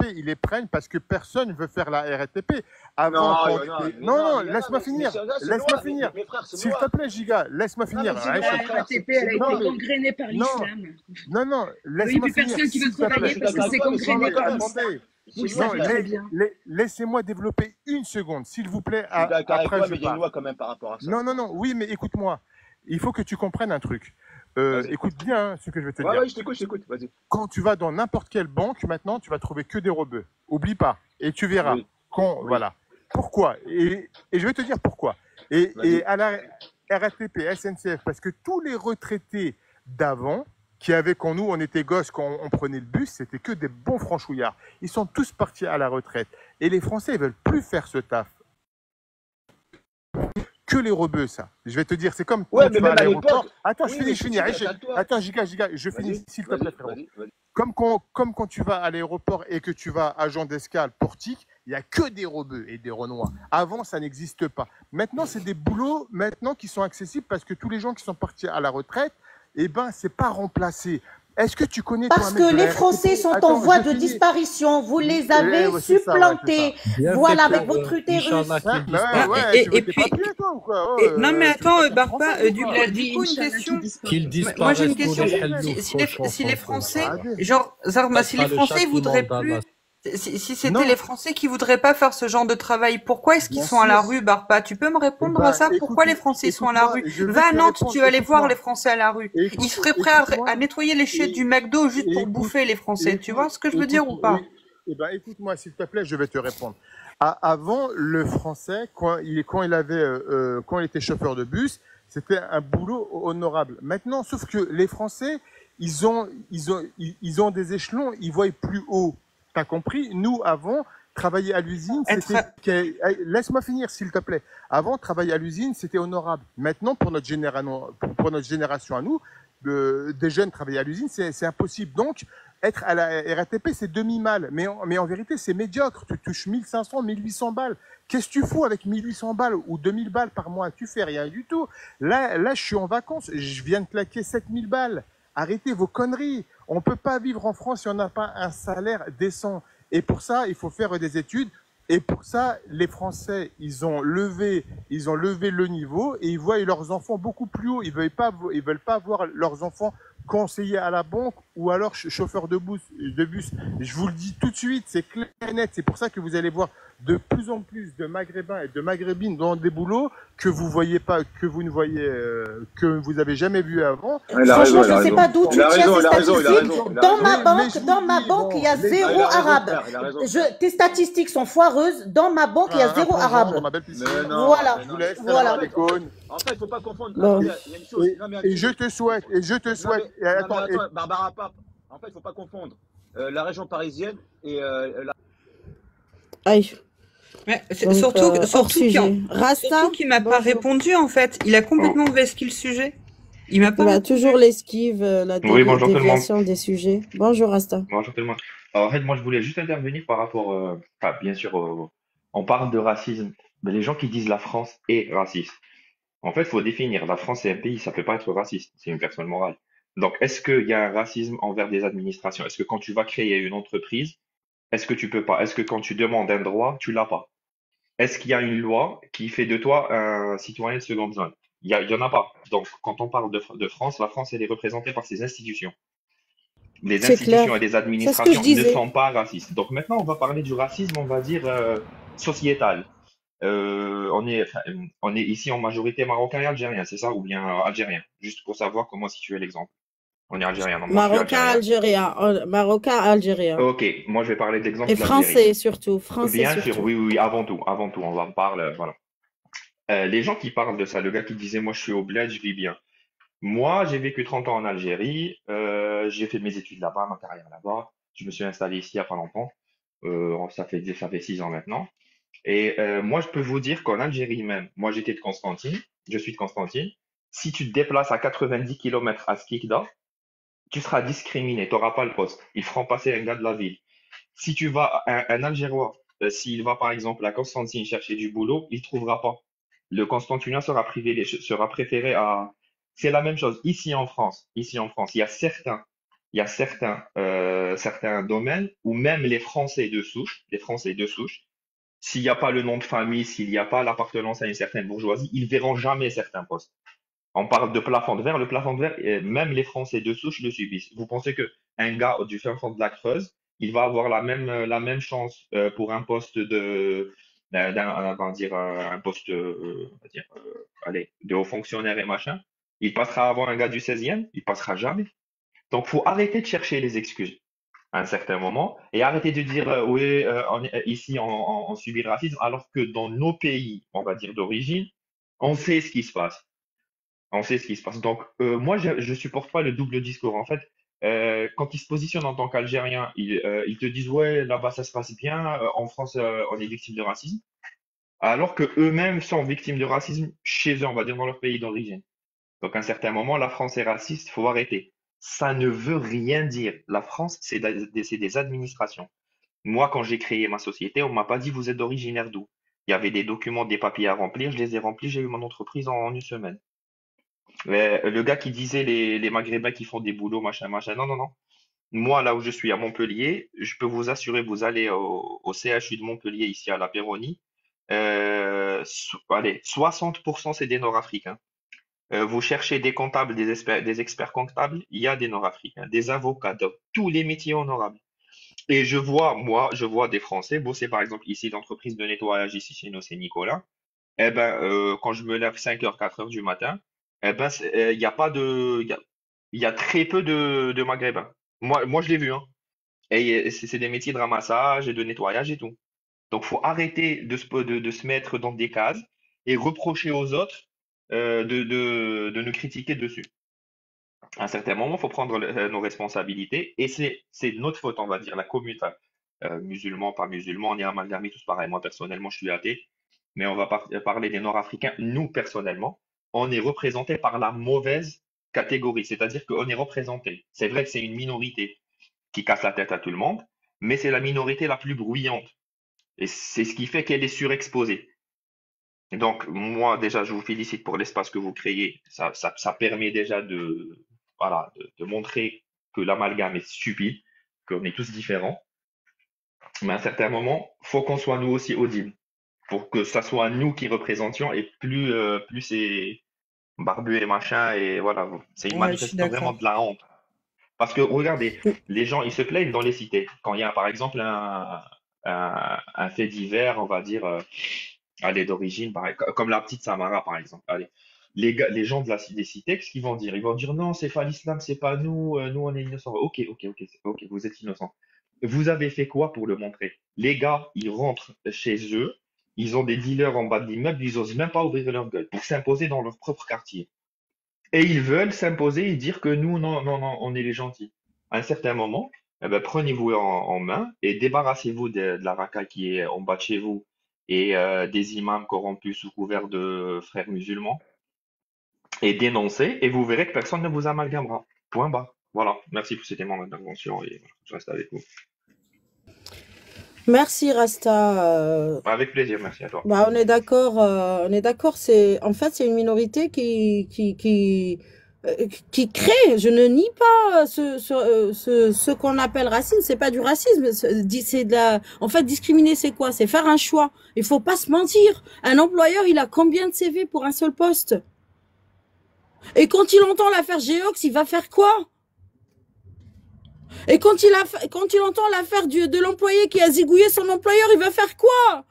RATP, ils les prennent parce que personne ne veut faire la RATP. Avant, non, laisse-moi finir. Laisse-moi finir. S'il te plaît, Giga, laisse-moi finir. La RATP, elle a été gangrénée par l'islam. Non, Il n'y a laisse-moi plus finir. personne qui veut travailler parce que c'est gangréné par l'islam. Vous le savez très bien. Laissez-moi développer une seconde, s'il vous plaît. Je suis d'accord avec Après, toi, je mais il y a une parle. loi quand même par rapport à ça. Non, oui, mais écoute-moi. Il faut que tu comprennes un truc. Vas-y. écoute bien ce que je vais te Ouais, dire. ouais, je t'écoute, vas-y. Quand tu vas dans n'importe quelle banque, maintenant, tu vas trouver que des rebeux. Oublie pas. Et tu verras. Oui, oui, Voilà. Pourquoi et je vais te dire pourquoi. Et vas-y. à la RATP, SNCF, parce que tous les retraités d'avant, quand nous, on était gosses, quand on prenait le bus, c'était que des bons franchouillards. Ils sont tous partis à la retraite. Et les Français, ils veulent plus faire ce taf. Que les rebeux, ça. Je vais te dire, c'est comme Ouais, quand mais tu vas à même à l'aéroport. l'époque. Attends, Oui, je mais finis. calme-toi. Attends, Giga, je finis, Vas-y, s'il te plaît, vas-y, frérot. vas-y. Comme quand tu vas à l'aéroport et que tu vas à agent d'escale, portique, il n'y a que des rebeux et des renois. Avant, ça n'existe pas. Maintenant, c'est des boulots maintenant qui sont accessibles parce que tous les gens qui sont partis à la retraite, eh ben, c'est pas remplacé. Est-ce que tu connais toi un Parce mec que de les la Français RATP? sont en Attends, voie je de finis. disparition. Vous les avez Ouais, c'est ça, ouais, c'est ça. supplantés. Bien fait Voilà, avec pour votre utérus. Inch'Allah Hein, qu'ils ouais, disparaissent. ouais, tu veux Et tes puis, papiers, toi, ou quoi? Oh, non mais tu veux attends, pas être Barba, français, ou du, quoi? Dis coup une Inch'Allah question. qui disparaît. Qu'ils Moi j'ai une disparaissent tous question. les Vas-y. hellouks, franchement, Si les sans faute. Français, Vas-y. genre Zarma, Ça si sera les le Français ils châtiment voudraient d'Allah. plus, si c'était Non, les Français qui voudraient pas faire ce genre de travail, pourquoi est-ce qu'ils bien sont à la sûr. rue, Barba? Tu peux me Eh répondre à ben, ça? Pourquoi les Français sont à la écoute-moi, rue? je vais Va à te Nantes, répondre, tu vas aller voir les écoute-moi. Français à la rue. Ils seraient prêts Écoute-moi, à nettoyer les chiottes du et, McDo juste et pour écoute, bouffer les Français. Tu vois ce que je veux dire ou écoute, pas? oui, eh ben, écoute-moi, s'il te plaît, je vais te répondre. Avant, le français, quand il était chauffeur de bus, c'était un boulot honorable. Maintenant, sauf que les Français, ils ont des échelons, ils voient plus haut. T'as compris? Nous, avant, travailler à l'usine, laisse-moi finir, s'il te plaît. Avant, travailler à l'usine, c'était honorable. Maintenant, pour notre génération à nous, des jeunes travailler à l'usine, c'est impossible. Donc, être à la RATP, c'est demi-mal. Mais en vérité, c'est médiocre. Tu touches 1500, 1800 balles. Qu'est-ce que tu fous avec 1800 balles ou 2000 balles par mois? Tu fais rien du tout. Là, je suis en vacances. Je viens de claquer 7000 balles. Arrêtez vos conneries. On ne peut pas vivre en France si on n'a pas un salaire décent. Et pour ça, il faut faire des études. Et pour ça, les Français, ils ont levé le niveau et ils voient leurs enfants beaucoup plus haut. Ils veulent pas voir leurs enfants conseillers à la banque ou alors chauffeurs de bus. Je vous le dis tout de suite, c'est clair et net. C'est pour ça que vous allez voir de plus en plus de Maghrébins et de Maghrébines dans des boulots que vous voyez pas, que vous ne voyez, que vous avez jamais vu avant. Il a raison, Franchement, je ne sais pas d'où tu tiens ces statistiques. Dans ma banque, il y a zéro arabe. Tes statistiques sont foireuses. Dans ma banque, il y a zéro arabe. Voilà. Voilà. En fait, il ne faut pas confondre. Bon. Il y a une chose. Et je te souhaite. Attends, Barbara Pape. En fait, il ne faut pas confondre la région parisienne et la. Aïe. Mais Donc, hors sujet. Rasta, surtout qu'il m'a pas répondu en fait. Il a complètement vesqué le sujet. Il m'a pas bah, répondu. toujours l'esquive, la Oui, bonjour tout le déviation des sujets. Bonjour Rasta. Bonjour tout le monde. Alors, en fait, moi, je voulais juste intervenir par rapport, enfin, bien sûr, on parle de racisme, mais les gens qui disent la France est raciste. En fait, il faut définir. La France, c'est un pays, ça peut pas être raciste. C'est une personne morale. Donc, est-ce qu'il y a un racisme envers des administrations? Est-ce que quand tu vas créer une entreprise, est-ce que tu peux pas? Est-ce que quand tu demandes un droit, tu l'as pas? Est-ce qu'il y a une loi qui fait de toi un citoyen de seconde zone? Il y en a pas. Donc, quand on parle de France, la France, elle est représentée par ses institutions. Les C'est institutions clair. et les C'est ce que administrations je ne disais. sont pas racistes. Donc maintenant, on va parler du racisme, on va dire sociétal. On est ici en majorité marocain et algérien, c'est ça? Ou bien algérien? Juste pour savoir comment situer l'exemple. On est algérien, non, moi je suis Marocain, algérien. algérien. Marocain, algérien. Ok, moi je vais parler de l'exemple Et de l'Algérie. français surtout. Français Bien sûr, surtout. oui, avant tout, on va parler, voilà. Les gens qui parlent de ça, le gars qui disait moi je suis au bled, je vis bien. Moi, j'ai vécu 30 ans en Algérie, j'ai fait mes études là-bas, ma carrière là-bas. Je me suis installé ici il n'y a pas longtemps. Ça fait 6 ans maintenant. Et moi, je peux vous dire qu'en Algérie même, moi j'étais de Constantine, je suis de Constantine. Si tu te déplaces à 90 km à Skikda, tu seras discriminé, tu n'auras pas le poste. Ils feront passer un gars de la ville. Si tu vas, un Algérois, s'il va par exemple à Constantine chercher du boulot, il ne trouvera pas. Le Constantinien sera préféré à. C'est la même chose ici en France. Ici en France, il y a certains domaines où même les Français de souche, s'il n'y a pas le nom de famille, s'il n'y a pas l'appartenance à une certaine bourgeoisie, ils verront jamais certains postes. On parle de plafond de verre. Le plafond de verre, même les Français de souche le subissent. Vous pensez que un gars du fin fond de la Creuse, il va avoir la même chance pour un poste on va dire, un poste, allez, de haut fonctionnaire et machin, Il passera avant un gars du 16e? Il passera jamais. Donc, faut arrêter de chercher les excuses à un certain moment et arrêter de dire oui, ici on subit le racisme, alors que dans nos pays, on va dire d'origine, on sait ce qui se passe. On sait ce qui se passe. Donc, moi, je supporte pas le double discours. En fait, quand ils se positionnent en tant qu'Algériens, ils te disent ouais, là-bas ça se passe bien, en France on est victime de racisme, alors que eux-mêmes sont victimes de racisme chez eux, on va dire dans leur pays d'origine. Donc, à un certain moment, la France est raciste, faut arrêter. Ça ne veut rien dire. La France, c'est des administrations. Moi, quand j'ai créé ma société, on m'a pas dit vous êtes originaire d'où. Il y avait des documents, des papiers à remplir, je les ai remplis, j'ai eu mon entreprise en une semaine. Mais le gars qui disait les Maghrébins qui font des boulots, machin, machin, non, non, non. Moi, là où je suis à Montpellier, je peux vous assurer, vous allez au CHU de Montpellier, ici à la Péronie, allez, 60% c'est des Nord-Africains. Vous cherchez des comptables, des experts comptables, il y a des Nord-Africains, des avocats, dans tous les métiers honorables. Et moi, je vois des Français bosser, par exemple, ici, l'entreprise de nettoyage, ici chez nous, c'est Nicolas. Eh ben, quand je me lève 5h, 4h du matin, eh ben, il y a pas de, il y a très peu de Maghrébins. Moi, je l'ai vu, hein. Et c'est des métiers de ramassage et de nettoyage et tout. Donc, faut arrêter de se mettre dans des cases et reprocher aux autres de nous critiquer dessus. À un certain moment, il faut prendre nos responsabilités et c'est notre faute, on va dire, la communauté. Musulmans, pas musulmans, on est amalgamés tous pareil. Moi, personnellement, je suis athée, mais on va parler des Nord-Africains. Nous, personnellement, on est représentés par la mauvaise catégorie, c'est-à-dire qu'on est représenté. C'est vrai que c'est une minorité qui casse la tête à tout le monde, mais c'est la minorité la plus bruyante. Et c'est ce qui fait qu'elle est surexposée. Et donc, moi, déjà, je vous félicite pour l'espace que vous créez. Ça permet déjà voilà, de montrer que l'amalgame est stupide, qu'on est tous différents. Mais à un certain moment, faut qu'on soit nous aussi audibles, pour que ça soit nous qui représentions et plus c'est barbu et machin, et voilà, c'est une Ouais, je suis manifestation vraiment d'accord. de la honte. Parce que regardez, les gens, ils se plaignent dans les cités. Quand il y a, par exemple, un fait divers, on va dire, allez, d'origine, comme la petite Samara, par exemple. Allez, les gens des cités, qu'est-ce qu'ils vont dire? Ils vont dire non, c'est pas l'islam, c'est pas nous, nous on est innocents. Ok, ok, ok, ok, vous êtes innocents. Vous avez fait quoi pour le montrer? Les gars, ils rentrent chez eux, ils ont des dealers en bas de l'immeuble, ils osent même pas ouvrir leur gueule pour s'imposer dans leur propre quartier. Et ils veulent s'imposer et dire que nous, non, non, non, on est les gentils. À un certain moment, eh ben, prenez-vous en main et débarrassez-vous de la racaille qui est en bas de chez vous et des imams corrompus sous couvert de frères musulmans et dénoncez et vous verrez que personne ne vous amalgamera. Point barre. Voilà. Merci pour c'était mon intervention et je reste avec vous. Merci Rasta. Avec plaisir, merci à toi. Bah, on est d'accord. En fait, c'est une minorité qui crée. Je ne nie pas ce qu'on appelle racisme. C'est pas du racisme. En fait, discriminer, c'est quoi? C'est faire un choix. Il faut pas se mentir. Un employeur, il a combien de CV pour un seul poste? Et quand il entend l'affaire Geox, il va faire quoi? Et quand il entend l'affaire de l'employé qui a zigouillé son employeur, il va faire quoi?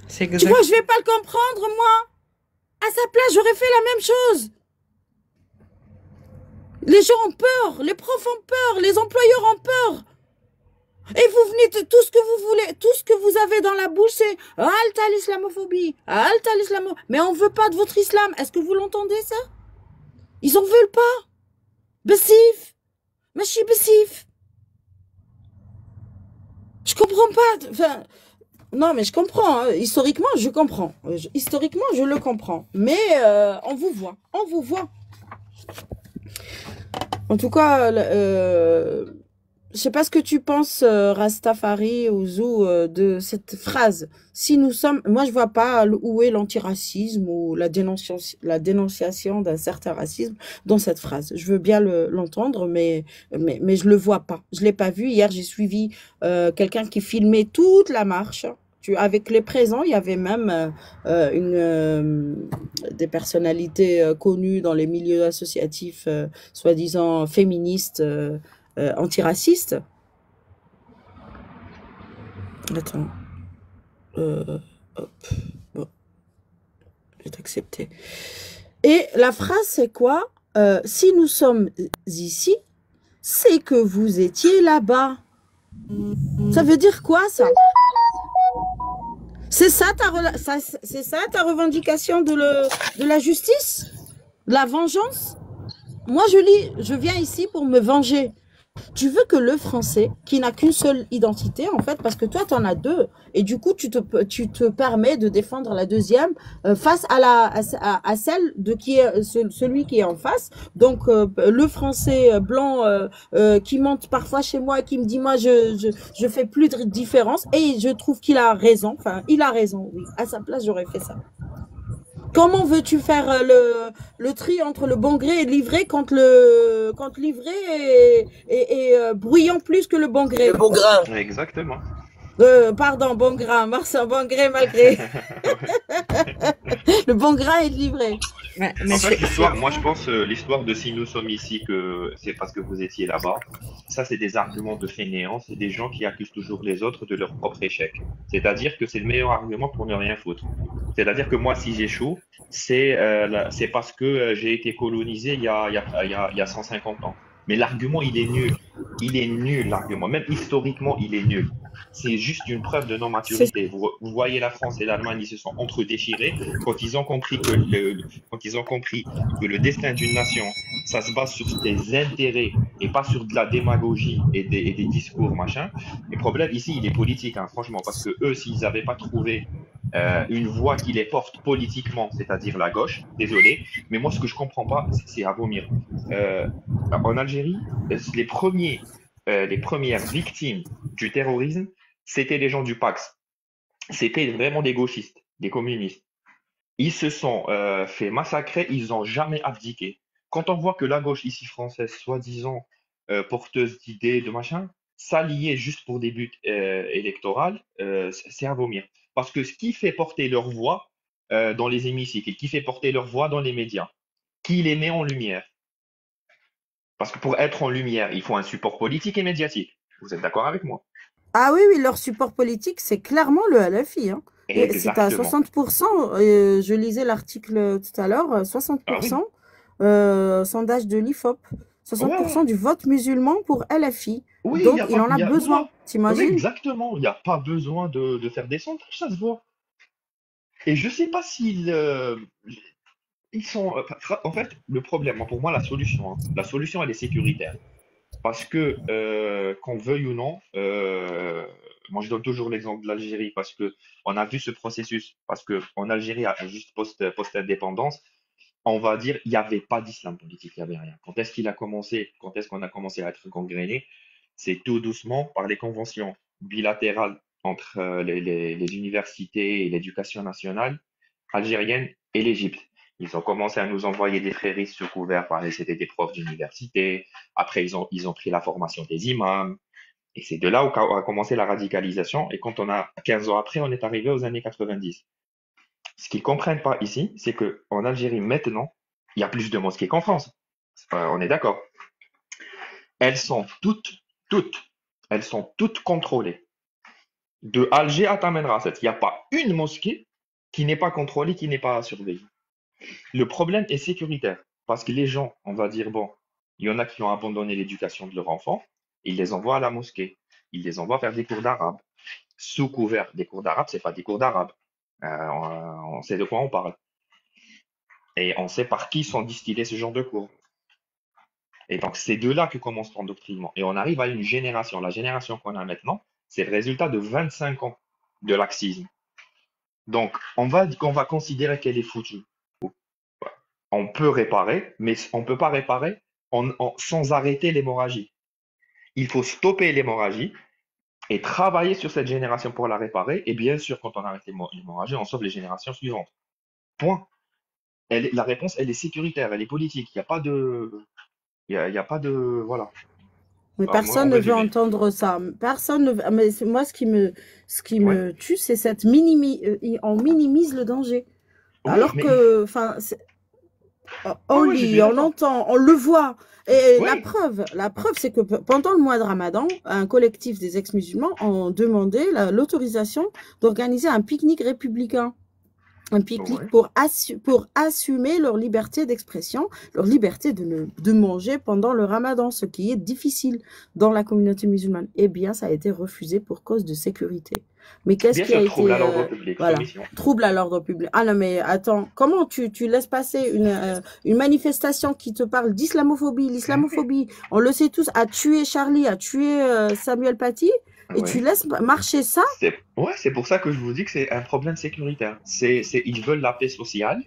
C'est Tu vois, exact. je vais pas le comprendre, moi. À sa place, j'aurais fait la même chose. Les gens ont peur, les profs ont peur, les employeurs ont peur. Et vous venez de tout ce que vous voulez, tout ce que vous avez dans la bouche, c'est halte à l'islamophobie, halte à l'islamophobie. Mais on veut pas de votre islam. Est-ce que vous l'entendez, ça? Ils en veulent pas. Bessif. Machi Bessif. Je comprends pas. Enfin, non, mais je comprends. Hein. Historiquement, je comprends. Historiquement, je le comprends. Mais on vous voit. On vous voit. En tout cas, je sais pas ce que tu penses, Rastafari ou Zou, de cette phrase. Si nous sommes, moi je vois pas où est l'antiracisme ou la dénonciation d'un certain racisme dans cette phrase. Je veux bien l'entendre, mais je le vois pas. Je l'ai pas vu. Hier, j'ai suivi quelqu'un qui filmait toute la marche. Avec les présents, il y avait même des personnalités connues dans les milieux associatifs, soi-disant féministes, antiracistes. Attends. Hop. Bon. Je vais t'accepter. Et la phrase, c'est quoi? Si nous sommes ici, c'est que vous étiez là-bas. Ça veut dire quoi, ça? C'est ça ta revendication de la justice? De la vengeance? Moi, je viens ici pour me venger. Tu veux que le français, qui n'a qu'une seule identité, en fait, parce que toi, tu en as deux, et du coup, tu te permets de défendre la deuxième face à celle de celui qui est en face. Donc, le français blanc qui monte parfois chez moi et qui me dit, moi, je fais plus de différence, et je trouve qu'il a raison. Enfin, il a raison, oui. À sa place, j'aurais fait ça. Comment veux-tu faire le tri entre le bon gré et livré quand livré est bruyant plus que le bon gré? Le bon grain. Exactement. Pardon, bon grain, Marcel, bon gré malgré. Le bon grain est livré. En fait, l'histoire, moi je pense, l'histoire de si nous sommes ici, que c'est parce que vous étiez là-bas, ça c'est des arguments de fainéants, c'est des gens qui accusent toujours les autres de leur propre échec. C'est-à-dire que c'est le meilleur argument pour ne rien foutre. C'est-à-dire que moi, si j'échoue, c'est parce que j'ai été colonisé il y a 150 ans. Mais l'argument, il est nul. Il est nul, l'argument. Même historiquement, il est nul. C'est juste une preuve de non-maturité. Vous voyez, la France et l'Allemagne, ils se sont entre-déchirés quand ils ont compris que le destin d'une nation, ça se base sur des intérêts et pas sur de la démagogie et des discours, machin. Le problème ici, il est politique, hein, franchement, parce que eux, s'ils n'avaient pas trouvé une voix qui les porte politiquement, c'est-à-dire la gauche, désolé, mais moi, ce que je comprends pas, c'est à vomir. En Algérie, les premières victimes du terrorisme, c'était les gens du Pax. C'était vraiment des gauchistes, des communistes. Ils se sont fait massacrer, ils n'ont jamais abdiqué. Quand on voit que la gauche ici française, soi-disant porteuse d'idées, de machin, s'allier juste pour des buts électoraux, c'est à vomir. Parce que ce qui fait porter leur voix dans les hémicycles, qui fait porter leur voix dans les médias, qui les met en lumière. Parce que pour être en lumière, il faut un support politique et médiatique. Vous êtes d'accord avec moi? Ah oui, oui, leur support politique, c'est clairement le LFI. Hein. C'est à 60%, je lisais l'article tout à l'heure, 60%, sondage de l'IFOP, 60% du vote musulman pour LFI. Oui, donc il en a besoin, t'imagines? Exactement, il n'y a pas besoin de faire des sondages, ça se voit. Et je ne sais pas s'ils ils sont... En fait, le problème, pour moi, la solution, elle est sécuritaire. Parce que, qu'on veuille ou non, moi je donne toujours l'exemple de l'Algérie parce que on a vu ce processus, parce que en Algérie, juste post-indépendance, on va dire, il n'y avait pas d'islam politique, il n'y avait rien. Quand est-ce qu'on a commencé à être gangréné? C'est tout doucement par les conventions bilatérales entre les universités et l'éducation nationale algérienne et l'Égypte. Ils ont commencé à nous envoyer des fréristes sous couvert, c'était des profs d'université. Après, ils ont pris la formation des imams. Et c'est de là où a commencé la radicalisation. Et quand 15 ans après, on est arrivé aux années 90. Ce qu'ils comprennent pas ici, c'est que en Algérie, maintenant, il y a plus de mosquées qu'en France. On est d'accord. Elles sont toutes contrôlées. De Alger à Tamen Rasset, il n'y a pas une mosquée qui n'est pas contrôlée, qui n'est pas surveillée. Le problème est sécuritaire, parce que les gens, on va dire, bon, il y en a qui ont abandonné l'éducation de leur enfant, ils les envoient à la mosquée, ils les envoient faire des cours d'arabe. Sous couvert des cours d'arabe, c'est pas des cours d'arabe. On sait de quoi on parle. Et on sait par qui sont distillés ce genre de cours. Et donc, c'est de là que commence l'endoctrinement. Et on arrive à une génération. La génération qu'on a maintenant, c'est le résultat de 25 ans de laxisme. Donc, on va considérer qu'elle est foutue. On peut réparer, mais on ne peut pas réparer sans arrêter l'hémorragie. Il faut stopper l'hémorragie et travailler sur cette génération pour la réparer. Et bien sûr, quand on arrête l'hémorragie, on sauve les générations suivantes. Point. La réponse, elle est sécuritaire, elle est politique. Il n'y a pas de... Voilà. Mais personne ne veut entendre ça. Personne ne veut... Mais moi, ce qui me tue, c'est cette on minimise le danger. Oui, alors que, enfin, on lit, on entend, on le voit. Et la preuve, c'est que pendant le mois de Ramadan, un collectif des ex-musulmans ont demandé l'autorisation d'organiser un pique-nique républicain. un pique-nique Ouais. pour assumer leur liberté d'expression, leur liberté de manger pendant le ramadan, ce qui est difficile dans la communauté musulmane. Eh bien, ça a été refusé pour cause de sécurité. Mais qu'est-ce Bien qui a sûr, trouble été... à l'ordre public, voilà, soumission. trouble à l'ordre public. Ah non, mais attends, comment tu laisses passer une manifestation qui te parle d'islamophobie, l'islamophobie, on le sait tous, a tué Charlie, a tué Samuel Paty, et tu Ouais. laisses marcher ça? Ouais, c'est pour ça que je vous dis que c'est un problème sécuritaire. Ils veulent la paix sociale,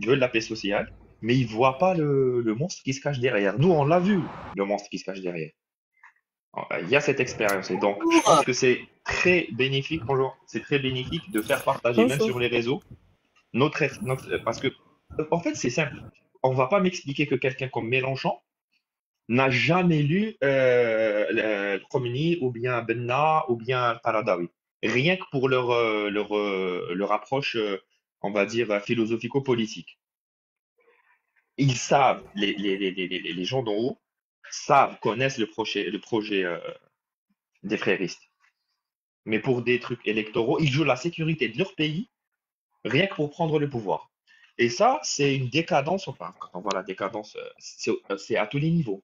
ils veulent la paix sociale, mais ils voient pas le monstre qui se cache derrière. Nous, on l'a vu, le monstre qui se cache derrière. Il y a cette expérience et donc je pense que c'est très bénéfique, bonjour, c'est très bénéfique de faire partager même Bonjour. sur les réseaux parce que en fait c'est simple. On va pas m'expliquer que quelqu'un comme Mélenchon n'a jamais lu le Khomeini ou bien Benna ou bien Qaradawi. Rien que pour leur approche, on va dire, philosophico-politique. Ils savent, les gens d'en haut savent, connaissent le projet des fréristes. Mais pour des trucs électoraux, ils jouent la sécurité de leur pays rien que pour prendre le pouvoir. Et ça, c'est une décadence, enfin, quand on voit la décadence, c'est à tous les niveaux.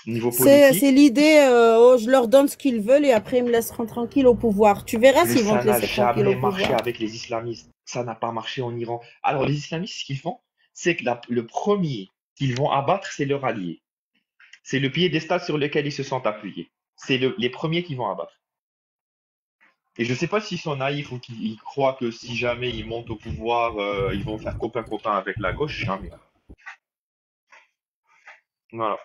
Niveau C'est politique, l'idée, oh, je leur donne ce qu'ils veulent et après ils me laisseront tranquille au pouvoir. Tu verras mais s'ils vont ça te n'a laisser tranquille au jamais marché pouvoir. avec les islamistes. Ça n'a pas marché en Iran. Alors, les islamistes, ce qu'ils font, c'est que le premier qu'ils vont abattre, c'est leur allié. C'est le piédestal sur lequel ils se sont appuyés. C'est les premiers qu'ils vont abattre. Et je ne sais pas s'ils sont naïfs ou qu'ils croient que si jamais ils montent au pouvoir, ils vont faire copain-copain avec la gauche. Jamais. Voilà.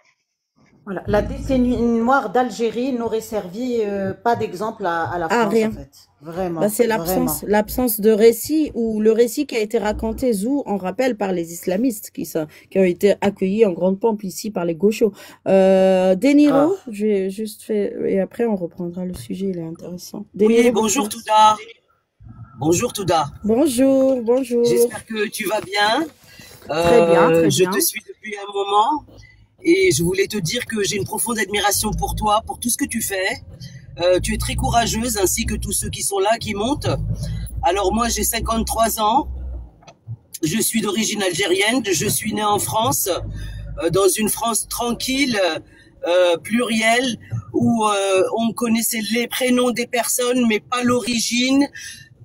Voilà. La décennie noire d'Algérie n'aurait servi pas d'exemple à la Ah, France, en rien. fait. Vraiment, Bah, c'est vraiment. l'absence de récit ou le récit qui a été raconté, Zou, on rappelle, par les islamistes qui ont été accueillis en grande pompe ici par les gauchos. De Niro, Grave. je vais juste faire, et après on reprendra le sujet, il est intéressant. De Oui, Niro, bonjour bonjour. Touda. Bonjour Touda. Bonjour, bonjour. J'espère que tu vas bien. Très bien, très Je bien. te suis depuis un moment et je voulais te dire que j'ai une profonde admiration pour toi, pour tout ce que tu fais. Tu es très courageuse ainsi que tous ceux qui sont là, qui montent. Alors moi j'ai 53 ans. Je suis d'origine algérienne. Je suis née en France, dans une France tranquille, plurielle, où on connaissait les prénoms des personnes mais pas l'origine,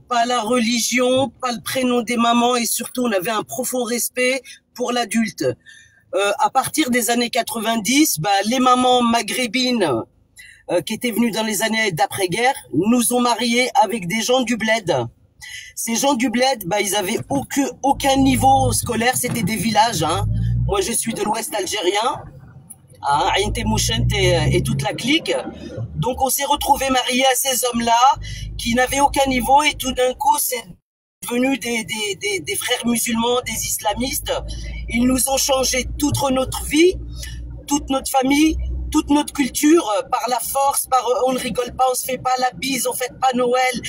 pas la religion, pas le prénom des mamans et surtout on avait un profond respect pour l'adulte. À partir des années 90, les mamans maghrébines qui étaient venues dans les années d'après-guerre nous ont mariés avec des gens du bled. Ces gens du bled, ils avaient aucun niveau scolaire, c'était des villages. Hein. Moi je suis de l'ouest algérien, hein, Ain Temouchent et toute la clique. Donc on s'est retrouvés mariés à ces hommes-là qui n'avaient aucun niveau et tout d'un coup c'est devenu des frères musulmans, des islamistes. Ils nous ont changé toute notre vie, toute notre famille, toute notre culture par la force, on ne rigole pas, on se fait pas la bise, on fête pas Noël,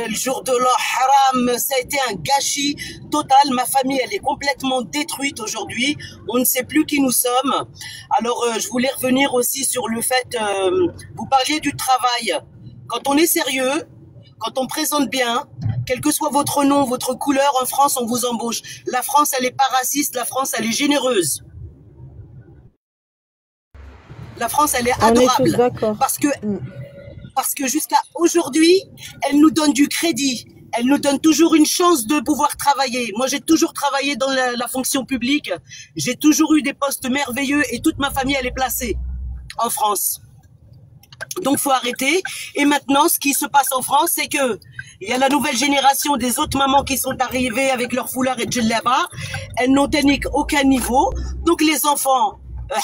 le jour de l'Haram, ça a été un gâchis total. Ma famille elle est complètement détruite aujourd'hui, on ne sait plus qui nous sommes. Alors je voulais revenir aussi sur le fait, vous parliez du travail. Quand on est sérieux, quand on présente bien, quel que soit votre nom, votre couleur, en France on vous embauche. La France elle est pas raciste, la France elle est généreuse. La France, elle est On est tous adorable d'accord. parce que jusqu'à aujourd'hui, elle nous donne du crédit. Elle nous donne toujours une chance de pouvoir travailler. Moi, j'ai toujours travaillé dans la fonction publique. J'ai toujours eu des postes merveilleux et toute ma famille, elle est placée en France. Donc, faut arrêter. Et maintenant, ce qui se passe en France, c'est que il y a la nouvelle génération des autres mamans qui sont arrivées avec leur foulard et djellaba. Elles n'ont aucun niveau. Donc, les enfants,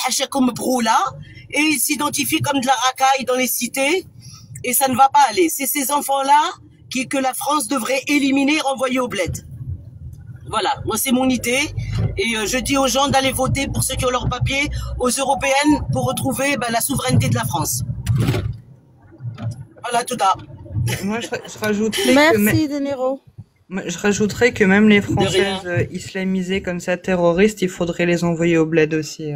hachakoum broula, et ils s'identifient comme de la racaille dans les cités, et ça ne va pas aller. C'est ces enfants-là que la France devrait éliminer et renvoyer au bled. Voilà, moi c'est mon idée, et je dis aux gens d'aller voter pour ceux qui ont leur papier, aux européennes, pour retrouver la souveraineté de la France. Voilà, tout à. Moi, je rajouterais Merci, De Niro. Je rajouterais que même les De rien. Françaises islamisées comme ça, terroristes, il faudrait les envoyer au bled aussi.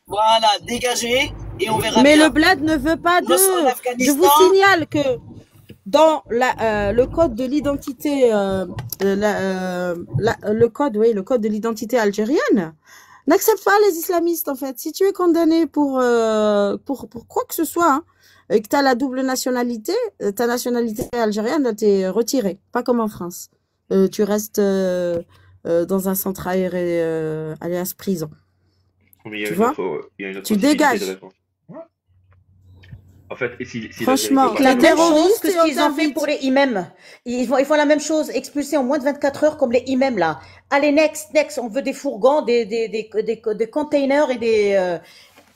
Voilà, dégagez, et on verra Mais bien. le bled ne veut pas Moi, c'est en d'eux. Je vous Afghanistan. signale que dans le code de l'identité, le code, oui, le code de l'identité algérienne, n'accepte pas les islamistes, en fait. Si tu es condamné pour quoi que ce soit, hein, et que tu as la double nationalité, ta nationalité algérienne, t'es retirée. Pas comme en France. Tu restes dans un centre aéré, alias prison. Mais il y a Tu une vois? autre, il y a une autre Tu possibilité de dégages. réponse. En fait, et si l'Algérie Franchement, peut La pas t'es même chose terroriste que et ce on qu'ils ont fait t'invite. pour les imams. Ils font la même chose, expulser en moins de 24 heures comme les imams là. Allez, next, on veut des fourgons, des containers et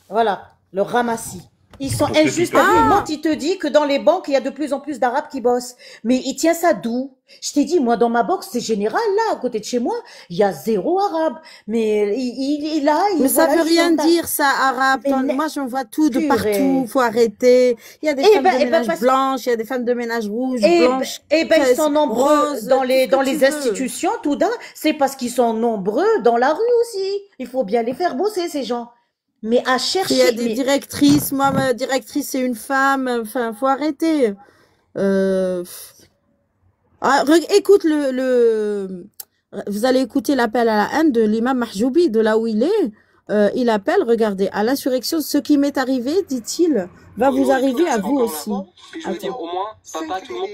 voilà, le ramassis. Ils sont Parce que injustes. dis-toi, T'as vu, il ment, Ah! il te dit que dans les banques, il y a de plus en plus d'Arabes qui bossent. Mais il tient ça d'où? Je t'ai dit, moi, dans ma banque, c'est général, là, à côté de chez moi, il y a 0 Arabe. Mais Mais ça voilà, veut ils sont rien dire, ça, arabe. Mais Moi, j'en vois tout de partout. purée. Faut arrêter. Il y a des Eh femmes ben, de ménage parce blanches, il y a des femmes de ménage rouges, Eh ben, blanches, ils sont nombreux roses, dans tout ce dans que tu les veux. institutions, tout d'un. C'est parce qu'ils sont nombreux dans la rue aussi. Il faut bien les faire bosser, ces gens. Mais à Il y a chercher, des mais directrices. Moi, ma directrice, c'est une femme. Enfin, faut arrêter. Euh... Écoute vous allez écouter l'appel à la haine de l'imam Mahjoubi, de là où il est. Il appelle, regardez, à l'insurrection, ce qui m'est arrivé, dit-il, va vous arriver à vous aussi. Et je veux dire, Attends, au moins, papa, tout le monde.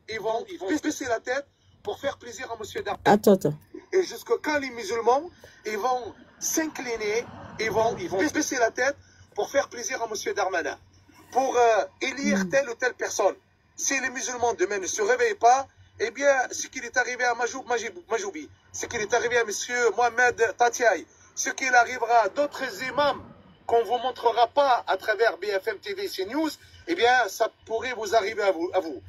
Ils vont baisser la tête pour faire plaisir à monsieur Darmanin. attends. Et jusqu'à quand les musulmans, ils vont s'incliner, ils vont baisser la tête pour faire plaisir à monsieur Darmanin. Pour élire telle ou telle personne. Si les musulmans demain ne se réveillent pas, eh bien, ce qui est arrivé à Majoubi, ce qui est arrivé à monsieur Mohamed Tatiaï, ce qui arrivera à d'autres imams qu'on ne vous montrera pas à travers BFM TV, CNews, eh bien, ça pourrait vous arriver à vous.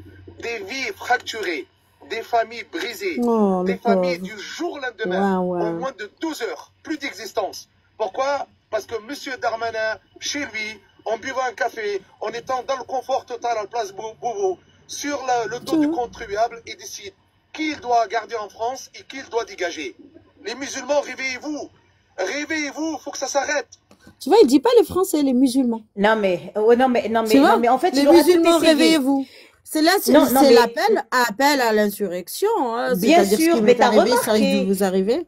Des vies fracturées, des familles brisées, Oh, des le familles pauvre. du jour au lendemain, Ouais, en ouais. moins de 12 heures, plus d'existence. Pourquoi? Parce que monsieur Darmanin, chez lui, en buvant un café, en étant dans le confort total à la place Beauvau, sur le dos du contribuable, il décide qui il doit garder en France et qui il doit dégager. Les musulmans, réveillez-vous. Réveillez-vous, faut que ça s'arrête. Tu vois, il dit pas les Français, les musulmans. non mais Tu vois, en fait, les il aura tout musulmans, essayé. réveillez-vous. C'est là, c'est Non, mais l'appel à l'insurrection. Hein. bien C'est-à-dire ce sûr, qui mais m'est t'as arrivé, ça risque de remarqué. vous arriver.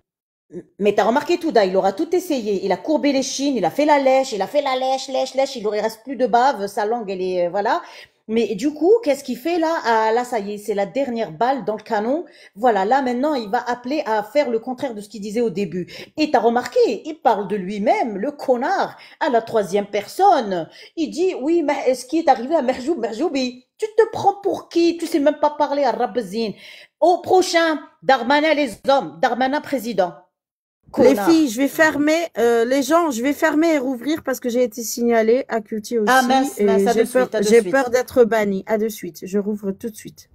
Mais t'as remarqué Touda, il aura tout essayé. Il a courbé les chines, il a fait la lèche, lèche, il ne reste plus de bave, sa langue, elle est, voilà. Mais du coup, qu'est-ce qu'il fait là? Ah, là, ça y est, c'est la dernière balle dans le canon. Voilà, là maintenant, il va appeler à faire le contraire de ce qu'il disait au début. Et t'as remarqué, il parle de lui-même, le connard, à la troisième personne. Il dit, oui, mais ce qui est arrivé à Merjoubi, tu te prends pour qui? Tu sais même pas parler à Rabzine. Au prochain, Darmanin les hommes, Darmanin président. Les Connard. filles, je vais fermer, les gens, je vais fermer et rouvrir parce que j'ai été signalée à Culti aussi. Ah mince, Et à de j'ai suite, à de j'ai suite. peur d'être bannie. À de suite. Je rouvre tout de suite.